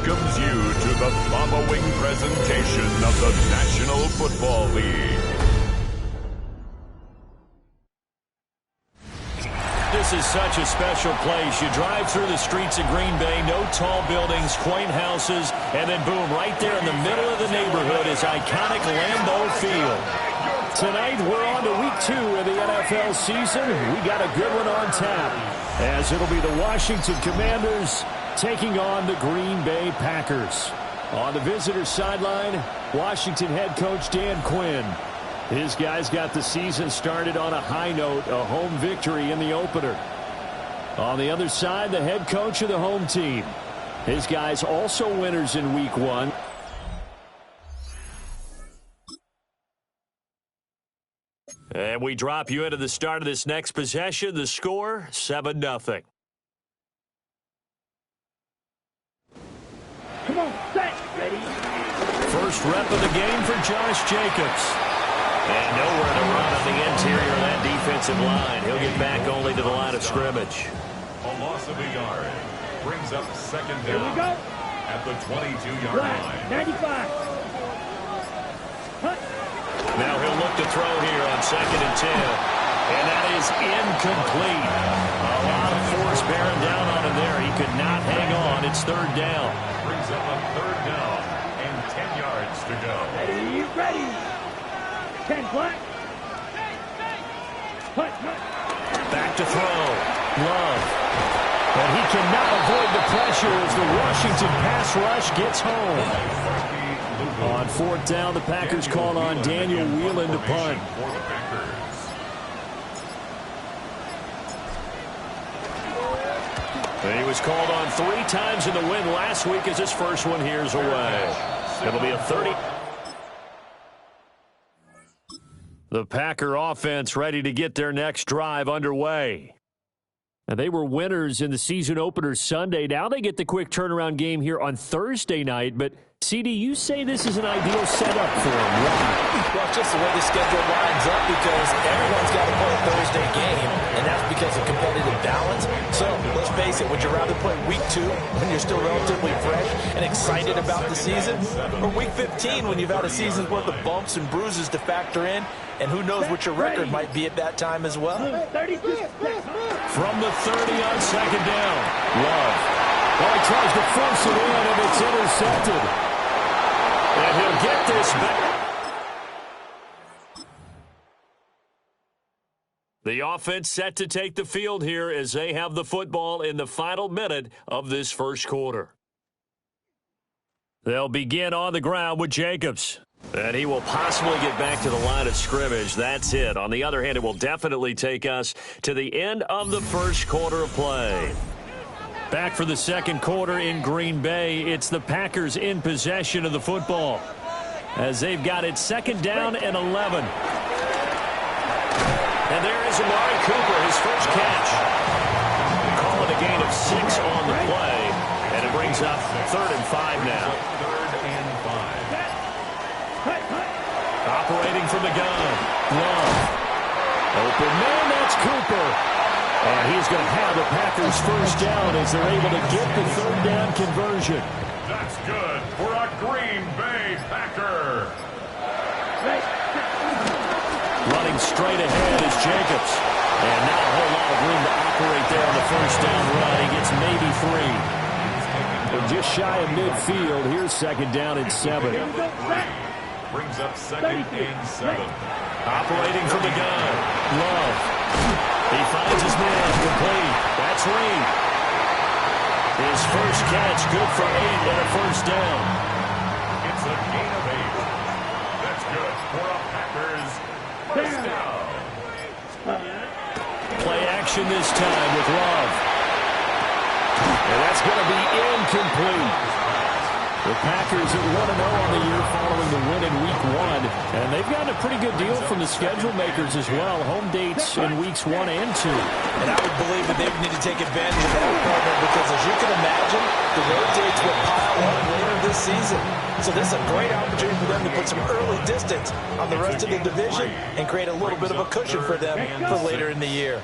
welcomes you to the following presentation of the National Football League. This is such a special place. You drive through the streets of Green Bay, no tall buildings, quaint houses, and then boom, right there in the middle of the neighborhood is iconic Lambeau Field. Tonight, we're on to week 2 of the NFL season. We got a good one on tap, as it'll be the Washington Commanders taking on the Green Bay Packers. On the visitor sideline, Washington head coach Dan Quinn. His guys got the season started on a high note, a home victory in the opener. On the other side, the head coach of the home team. His guys also winners in week 1. And we drop you into the start of this next possession. The score, 7-0. Come on, set, ready. First rep of the game for Josh Jacobs. And nowhere to run on the interior of that defensive line. He'll get back only to the line of scrimmage. A loss of a yard brings up second Here we down go. at the 22-yard line. 95. Hunt. Now he'll look to throw here on 2nd and 10. And that is incomplete. A lot of force bearing down on him there. He could not hang on. It's 3rd down. Brings up a 3rd down and 10 yards to go. Ready, ready. 10 black. Hunt, hunt. Back to throw. Love. And he cannot avoid the pressure as the Washington pass rush gets home. On fourth down, the Packers call on Daniel Whelan to punt. And he was called on 3 times in the win last week as his first one here's away. It'll be a 30. The Packer offense ready to get their next drive underway. Now, they were winners in the season opener Sunday. Now they get the quick turnaround game here on Thursday night. But, CD, you say this is an ideal setup for them. Why? Well, it's just the way the schedule lines up because everyone's got to play a Thursday game, and that's because of competitive balance. So, let's face it, would you rather play week 2 when you're still relatively fresh and excited about the season, or week 15 when you've had a season's worth of bumps and bruises to factor in, and who knows what your record might be at that time as well? From the 30 on second down. Love. Well, he tries to force it in, and it's intercepted. And he'll get this back. The offense set to take the field here as they have the football in the final minute of this first quarter. They'll begin on the ground with Jacobs. And he will possibly get back to the line of scrimmage. That's it. On the other hand, it will definitely take us to the end of the first quarter of play. Back for the second quarter in Green Bay. It's the Packers in possession of the football as they've got it second down and 11. And there is Amari Cooper, his first catch. Call it a gain of 6 on the play. And it brings up 3rd and 5 now. Operating from the gun. Love. Open man, that's Cooper. And he's going to have the Packers first down as they're able to get the 3rd down conversion. That's good for a Green Bay Packer. Running straight ahead is Jacobs. And not a whole lot of room to operate there on the first down run. He gets maybe 3. But just shy of midfield. Here's second down and 7. Brings up 2nd and 7. Operating from the gun. Love. He finds his man complete. That's Reed. His first catch good for 8 and a first down. It's a gain of 8. That's good for a Packers first down. Play action this time with Love. And that's going to be incomplete. The Packers at 1-0 on the year following the win in Week 1. And they've gotten a pretty good deal from the schedule makers as well. Home dates in Weeks 1 and 2. And I would believe that they would need to take advantage of that partner because, as you can imagine, the road dates will pile up later this season. So this is a great opportunity for them to put some early distance on the rest of the division and create a little bit of a cushion for them for later in the year.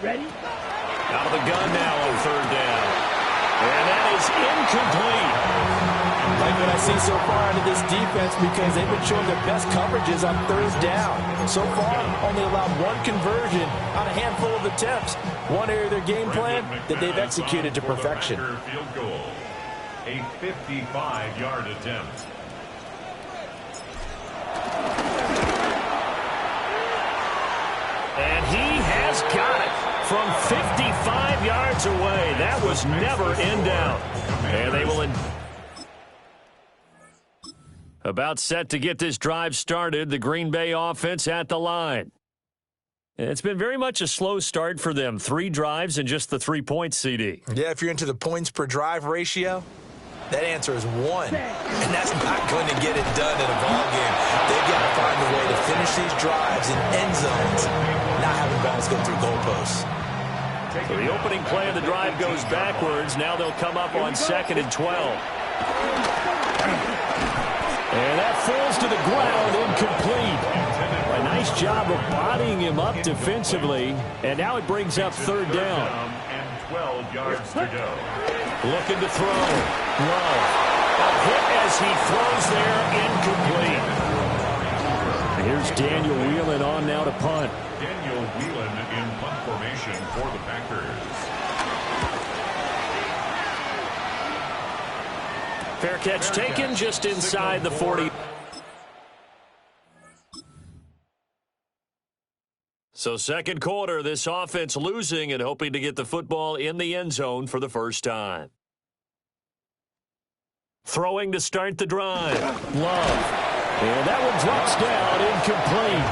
Ready? Out of the gun now on 3rd down. And that is incomplete. Like what I see so far out of this defense because they've been showing their best coverages on 3rd down. So far, only allowed 1 conversion on a handful of attempts. One area of their game plan that they've executed to perfection. Field goal. A 55-yard attempt. And he has got it from 55 yards away. That was never in doubt. And they will about set to get this drive started. The Green Bay offense at the line. It's been very much a slow start for them. 3 drives and just the 3 points, CD. Yeah, if you're into the points per drive ratio, that answer is 1. And that's not going to get it done in a ball game. They've got to find a way to finish these drives in end zones, not having balls go through goalposts. So the opening play of the drive goes backwards. Now they'll come up on 2nd and 12. And that falls to the ground, incomplete. A nice job of bodying him up defensively. And now it brings up 3rd down. And 12 yards to go. Looking to throw. Love. A hit as he throws there, incomplete. And here's Daniel Whelan on now to punt. Daniel Whelan in punt formation for the Packers. Fair catch taken just inside the 40. So second quarter, this offense losing and hoping to get the football in the end zone for the first time. Throwing to start the drive. Love. And that one drops down, incomplete.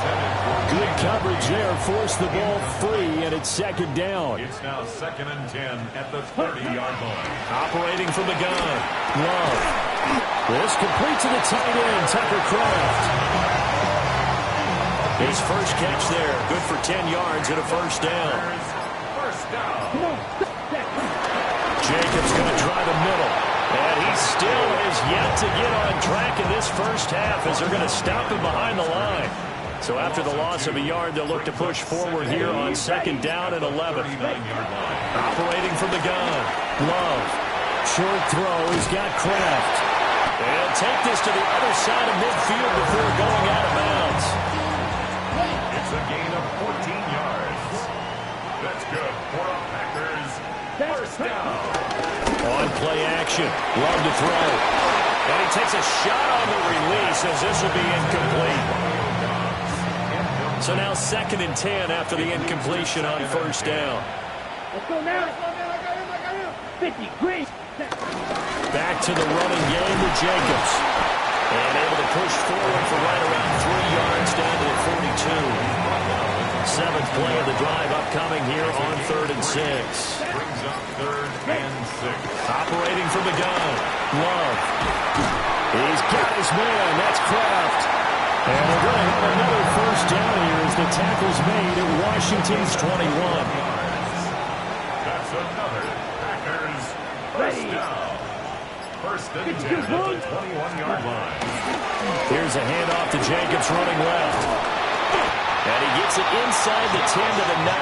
Good coverage there, forced the ball free, and it's second down. It's now 2nd and 10 at the 30-yard line. Operating from the gun. Love. This complete to the tight end, Tucker Kraft. His first catch there, good for 10 yards and a first down. First down. Jacobs going to try the middle. And he still is yet to get on track in this first half as they're going to stop him behind the line. So after the loss of a yard, they'll look to push forward here on second down and 11. Operating from the gun. Love. Short throw. He's got Kraft. And take this to the other side of midfield before going out of bounds. It's a gain of 14 yards. That's good for the Packers. First down. On play action. Love to throw. And he takes a shot on the release as this will be incomplete. So now 2nd and 10 after the incompletion on first down. Let's go now. 50, great. Back to the running game with Jacobs. And able to push forward for right around 3 yards down to the 42. 7th play of the drive upcoming here on 3rd and 6. Brings up 3rd and 6. Operating from the gun. Love. He's got his man. That's Kraft. And we're going to have another first down here as the tackle's made at Washington's 21. That's another Packers first down. First and 10 at the 21-yard line. Here's a handoff to Jacobs running left. And he gets it inside the 10 to the 9.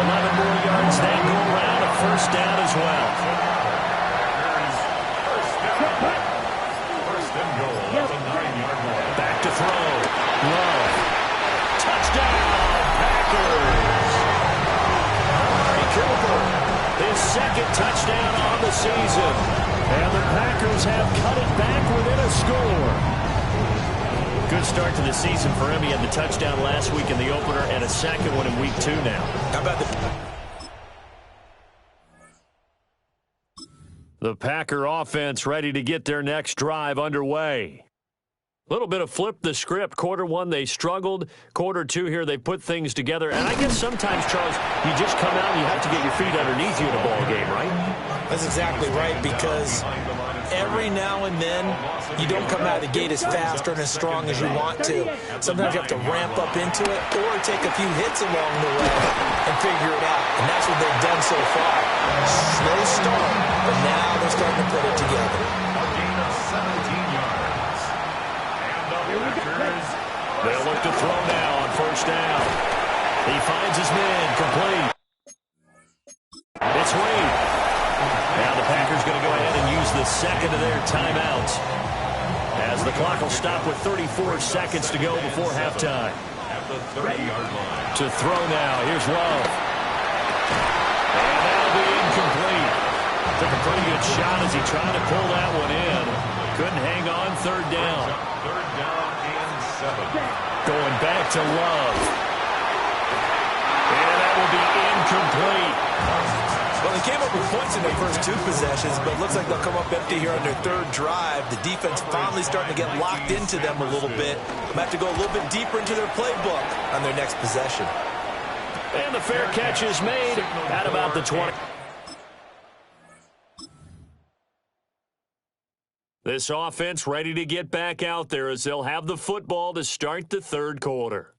11 more yards. They go around a first down as well. First and goal at the 9-yard line. Back to throw. Love. Touchdown, Packers. Amari Cooper. His 2nd touchdown on the season. And the Packers have cut it back within a score. Good start to the season for him. He had the touchdown last week in the opener and a second one in week 2 now. How about the Packer offense ready to get their next drive underway. A little bit of flip the script. Quarter 1, they struggled. Quarter 2 here, they put things together. And I guess sometimes, Charles, you just come out and you have to get your feet underneath you in a ball game, right? That's exactly right, because every now and then you don't come out of the gate as fast or as strong as you want to. Sometimes you have to ramp up into it or take a few hits along the way and figure it out. And that's what they've done so far. Slow start, but now they're starting to put it together. A gain of 17 yards. And the Packers. They'll look to throw now on first down. He finds his man, complete. It's Wade. Now the Packers going to go ahead and use the 2nd of their timeouts as the clock will stop with 34 seconds to go before halftime. At the 30-yard line. To throw now. Here's Love. And that'll be incomplete. Took a pretty good shot as he tried to pull that one in. Couldn't hang on. 3rd down. 3rd down and 7. Going back to Love. And that will be incomplete. Well, they came up with points in their first 2 possessions, but it looks like they'll come up empty here on their 3rd drive. The defense finally starting to get locked into them a little bit. They have to go a little bit deeper into their playbook on their next possession. And the fair catch is made at about the 20. This offense ready to get back out there as they'll have the football to start the 3rd quarter.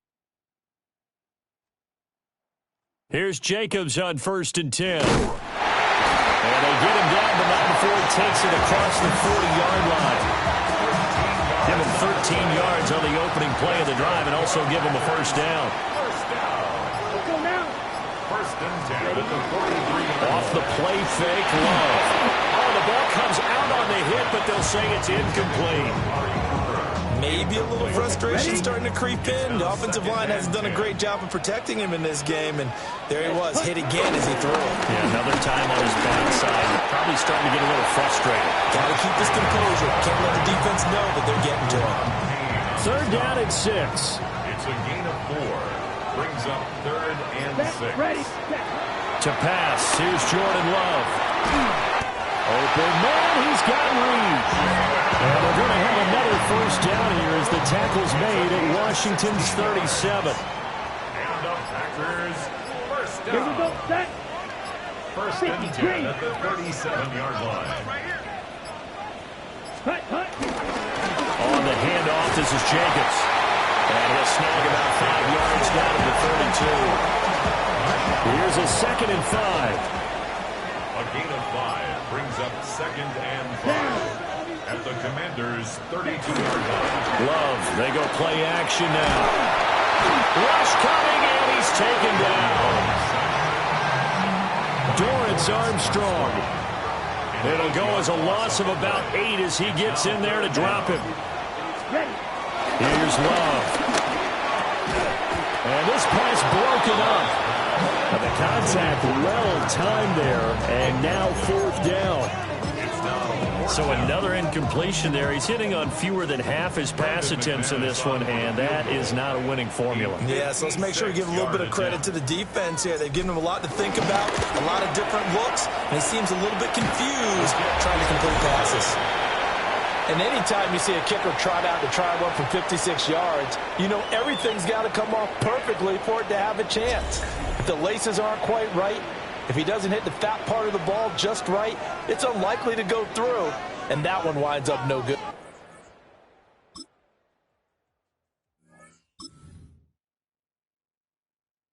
Here's Jacobs on 1st and 10. And they get him down, but not before he takes it across the 40-yard line. Give him 13 yards on the opening play of the drive and also give him a first down. First down. Let's go now. First and 10 at the 43. Off the play fake, Love. Oh, the ball comes out on the hit, but they'll say it's incomplete. Maybe a little frustration starting to creep in. The offensive line hasn't done a great job of protecting him in this game, and there he was, hit again as he threw it. Yeah, another time on his backside. Probably starting to get a little frustrated. Got to keep his composure. Can't let the defense know that they're getting to him. 3rd down and 6. It's a gain of 4. brings up 3rd and 6. Ready. To pass, here's Jordan Love. Open man, he's got Reed. And we're going to have another first down here as the tackle's made at Washington's 37. And the Packers first Here we go. down. Set. First and 10 at the 37-yard line. Cut. On the handoff, this is Jacobs. And he'll snag about 5 yards down to the 32. Here's a 2nd and 5. A gain of 5 brings up 2nd and 5 at the Commanders' 32-yard line. Love, they go play action now. Rush coming, and he's taken down. Dorrance Armstrong. It'll go as a loss of about 8 as he gets in there to drop him. Here's Love. And this pass broken up. Now the contact well timed there, and now 4th down. So another incompletion there. He's hitting on fewer than half his pass attempts in this one, and that is not a winning formula. Yeah, so let's make sure we give a little bit of credit to the defense here. They've given him a lot to think about, a lot of different looks, and he seems a little bit confused trying to complete passes. And anytime you see a kicker trot out to try one from 56 yards, you know everything's got to come off perfectly for it to have a chance. If the laces aren't quite right, if he doesn't hit the fat part of the ball just right, it's unlikely to go through, and that one winds up no good.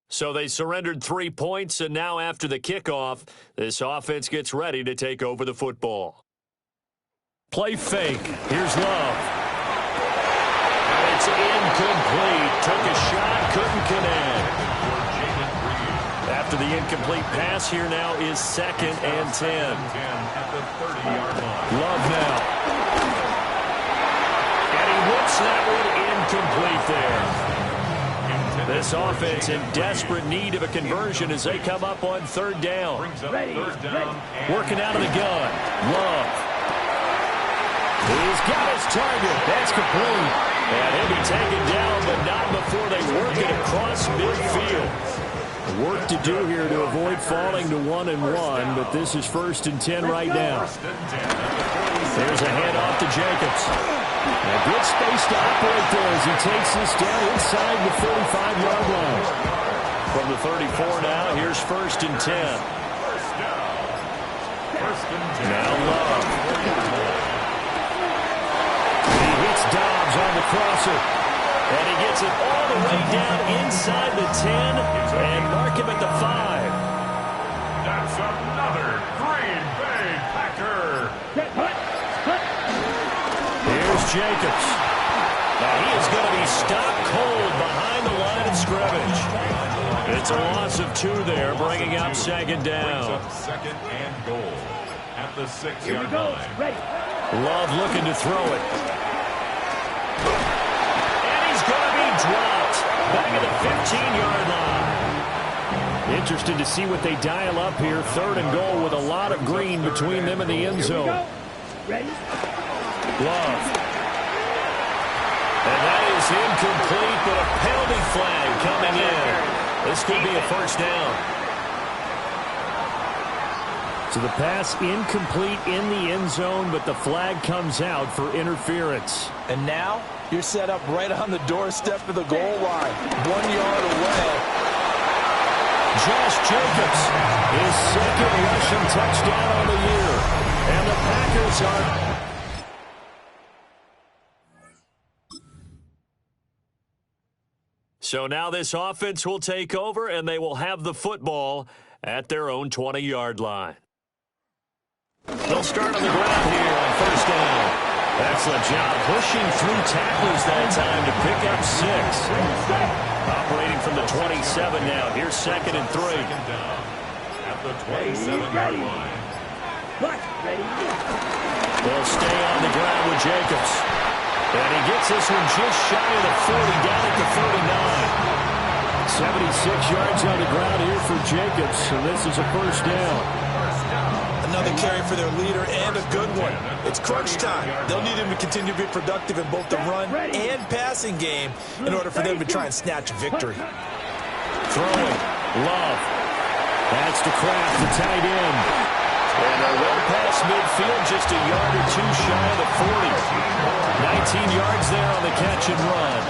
So they surrendered 3 points, and now after the kickoff, this offense gets ready to take over the football. Play fake. Here's Love. And it's incomplete. Took a shot, couldn't connect. After the incomplete pass, here now is 2nd and 10. At the 30-yard line. Love now. And he whips that one incomplete there. This offense in desperate need of a conversion as they come up on 3rd down. Working out of the gun. Love. He's got his target. That's complete. And he'll be taken down, but not before they work it across midfield. Work to do here to avoid falling to 1-1, but this is 1st and 10 right now. There's a handoff to Jacobs. A good space to operate there as he takes this down inside the 45-yard line. From the 34 now, here's 1st and 10. Now Love. He hits Dobbs on the crosser. And he gets it all the way down inside the 10 and mark him at the 5. That's another Green Bay Packer. Here's Jacobs. Now he is going to be stopped cold behind the line of scrimmage. It's a loss of 2 there, bringing up 2nd down. 2nd and goal at the 6-yard line. Love looking to throw it. Dropped back at the 15-yard line. Interested to see what they dial up here. 3rd and goal with a lot of green between them and the end zone. Love. And that is incomplete, but a penalty flag coming in. This could be a 1st down. So the pass incomplete in the end zone, but the flag comes out for interference. And now you're set up right on the doorstep of the goal line, 1 yard away. Josh Jacobs, his 2nd rushing touchdown on the year. And the Packers are... So now this offense will take over, and they will have the football at their own 20-yard line. They'll start on the ground here on 1st down. Excellent job pushing through tacklers that time to pick up 6. Operating from the 27 now. Here's 2nd and 3. At the 27-yard line. They'll stay on the ground with Jacobs. And he gets this one just shy of the 40, down at the 39. 76 yards on the ground here for Jacobs, and this is a 1st down. Another carry for their leader and a good one. It's crunch time. They'll need him to continue to be productive in both the run and passing game in order for them to try and snatch a victory. Throwing. Love. That's to Kraft, the tight end. And they're well past midfield, just a yard or two shy of the 40. 19 yards there on the catch and run.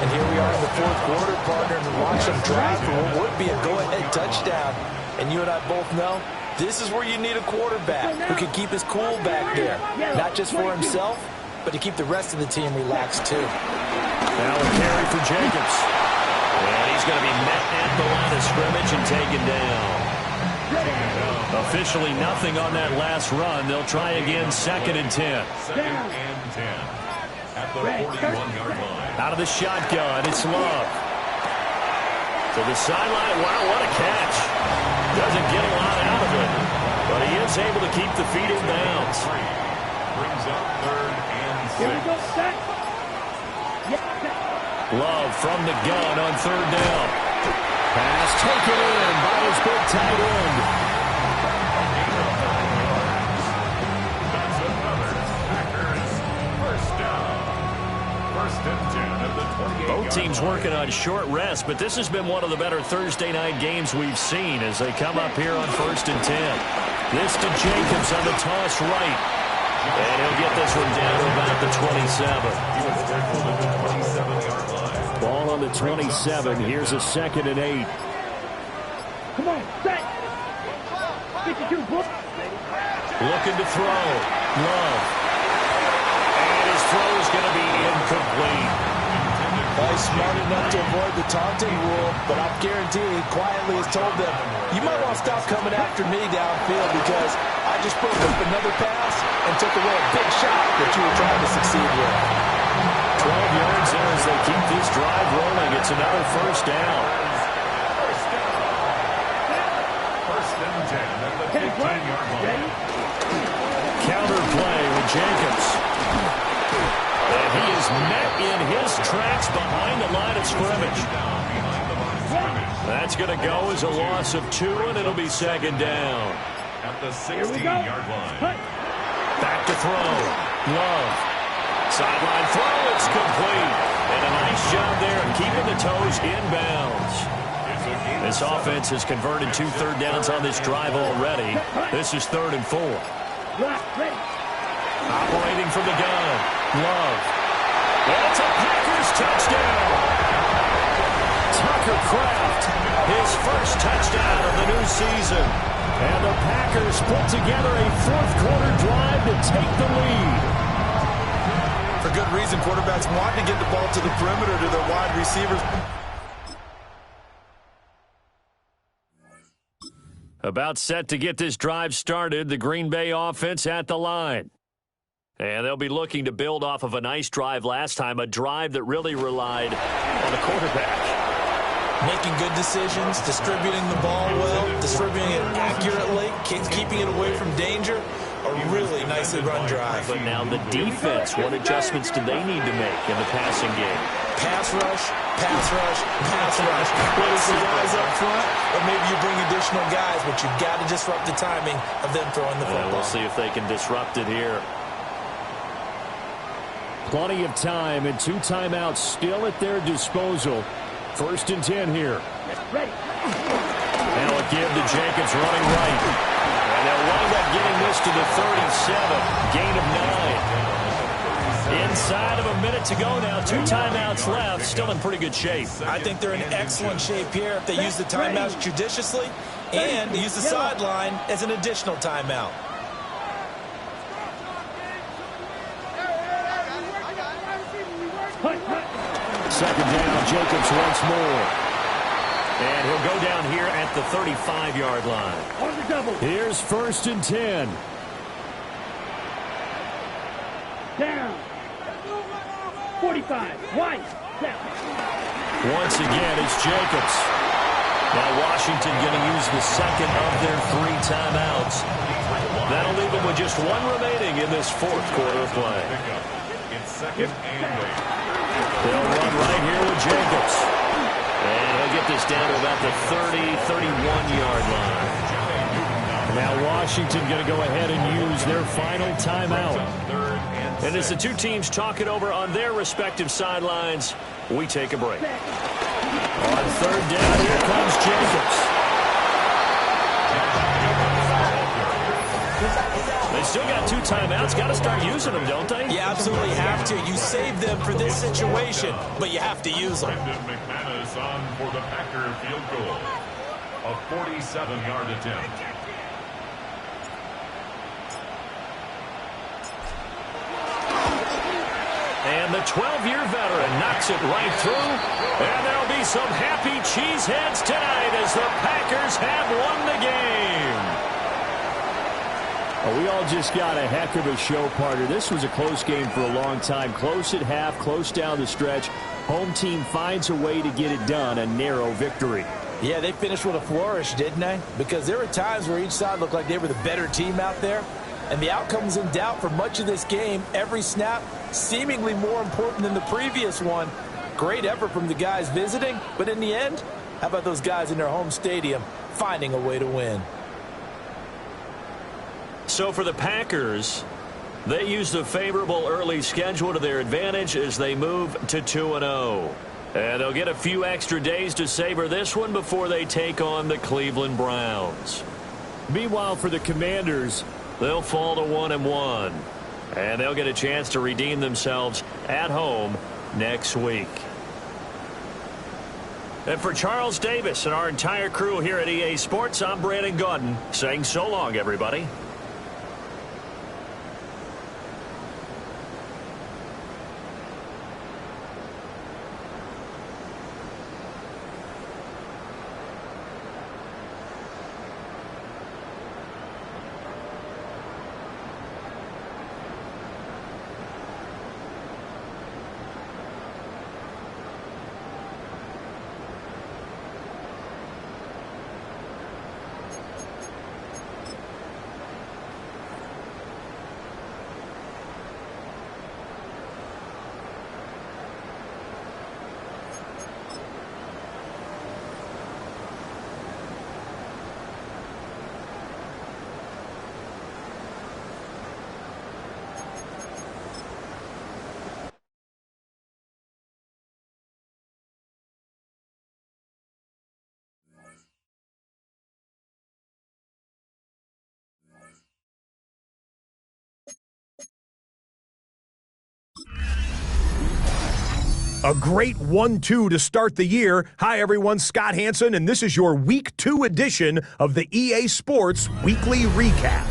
And here we are in the fourth quarter, partner, and watch them drive for what would be a go-ahead touchdown. And you and I both know this is where you need a quarterback who can keep his cool back there. Not just for himself, but to keep the rest of the team relaxed, too. Now a carry for Jacobs. And he's going to be met at the line of scrimmage and taken down. Officially nothing on that last run. They'll try again, 2nd and 10. 2nd and 10 at the 41-yard line. Out of the shotgun, it's Love. To the sideline. Wow, what a catch. Doesn't get a lot out of it, but he is able to keep the feet in bounds. Brings up 3rd and 6. Here we go, set. Love from the gun on 3rd down. Pass taken in by his big tight end. That's another Packers first down. 1st and 10 at the 28-yard line. Both teams working on short rest, but this has been one of the better Thursday night games we've seen as they come up here on 1st and 10. This to Jacobs on the toss right. And he'll get this one down to about the 27. Ball on the 27. Here's a 2nd and 8. Come on, set. 52, book. Looking to throw. Love. And his throw is going to be incomplete. He's smart enough to avoid the taunting rule, but I guarantee he quietly has told them, you might want to stop coming after me downfield because I just broke up another pass and took away a big shot that you were trying to succeed with. 12 yards there as they keep this drive rolling. It's another first down. First and 10 at the 15-yard line. Counter play with Jacobs. And he is met in his tracks behind the line of scrimmage. That's going to go as a loss of 2, and it'll be 2nd down. At the 16-yard line. Back to throw. Love. Sideline throw. It's complete. And a nice job there of keeping the toes inbounds. This offense has converted 2 third downs on this drive already. This is 3rd and 4. Operating from the gun. Love. It's a Packers touchdown. Tucker Kraft, his first touchdown of the new season. And the Packers put together a fourth-quarter drive to take the lead. For good reason, quarterbacks want to get the ball to the perimeter to their wide receivers. About set to get this drive started, the Green Bay offense at the line. And they'll be looking to build off of a nice drive last time, a drive that really relied on the quarterback. Making good decisions, distributing the ball well, distributing it accurately, keeping it away from danger. A really nicely run drive. But now the defense, what adjustments do they need to make in the passing game? Pass rush, pass rush, pass rush. Whether it's the guys up front or maybe you bring additional guys, but you've got to disrupt the timing of them throwing the football. We'll see if they can disrupt it here. Plenty of time and 2 timeouts still at their disposal. 1st and 10 here. Now a give to Jacobs running right. And they'll wind up getting this to the 37. Gain of 9. Inside of a minute to go now. 2 timeouts left. Still in pretty good shape. I think they're in excellent shape here if they use the timeouts judiciously and use the sideline as an additional timeout. Second down, Jacobs once more. And he'll go down here at the 35-yard line. Here's 1st and 10. Down. 45. White. Once again, it's Jacobs. Now Washington going to use the second of their 3 timeouts. That'll leave them with just 1 remaining in this fourth quarter of play. It's 2nd and 8. They'll run right here with Jacobs. And he'll get this down to about the 30-31-yard line. Now Washington going to go ahead and use their final timeout. And as the 2 teams talk it over on their respective sidelines, we take a break. On third down, here comes Jacobs. They still got 2 timeouts. Got to start using them, don't they? You absolutely have to. You save them for this situation, but you have to use them. Brandon McManus on for the Packer field goal. A 47-yard attempt. And the 12-year veteran knocks it right through. And there'll be some happy cheeseheads tonight as the Packers have won the game. Well, we all just got a heck of a show, partner. This was a close game for a long time. Close at half, close down the stretch. Home team finds a way to get it done, a narrow victory. Yeah, they finished with a flourish, didn't they? Because there were times where each side looked like they were the better team out there. And the outcome was in doubt for much of this game. Every snap seemingly more important than the previous one. Great effort from the guys visiting. But in the end, how about those guys in their home stadium finding a way to win? So for the Packers, they use the favorable early schedule to their advantage as they move to 2-0. And they'll get a few extra days to savor this one before they take on the Cleveland Browns. Meanwhile, for the Commanders, they'll fall to 1-1. And they'll get a chance to redeem themselves at home next week. And for Charles Davis and our entire crew here at EA Sports, I'm Brandon Gaudin saying so long, everybody. A great 1-2 to start the year. Hi, everyone. Scott Hanson, and this is your Week 2 edition of the EA Sports Weekly Recap.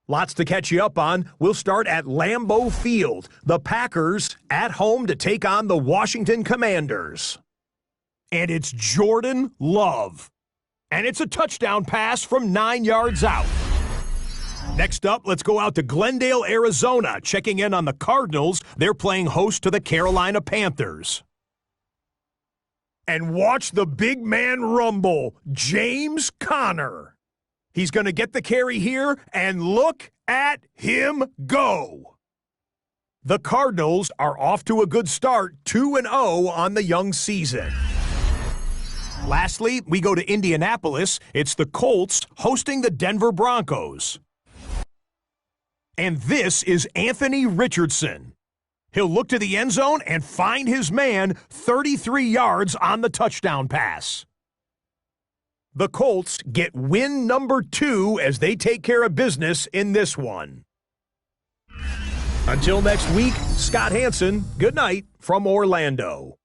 Lots to catch you up on. We'll start at Lambeau Field. The Packers at home to take on the Washington Commanders. And it's Jordan Love. And it's a touchdown pass from 9 yards out. Next up, let's go out to Glendale, Arizona, checking in on the Cardinals. They're playing host to the Carolina Panthers. And watch the big man rumble, James Conner. He's going to get the carry here, and look at him go. The Cardinals are off to a good start, 2-0 on the young season. Lastly, we go to Indianapolis. It's the Colts hosting the Denver Broncos. And this is Anthony Richardson. He'll look to the end zone and find his man 33 yards on the touchdown pass. The Colts get win number 2 as they take care of business in this one. Until next week, Scott Hanson, good night from Orlando.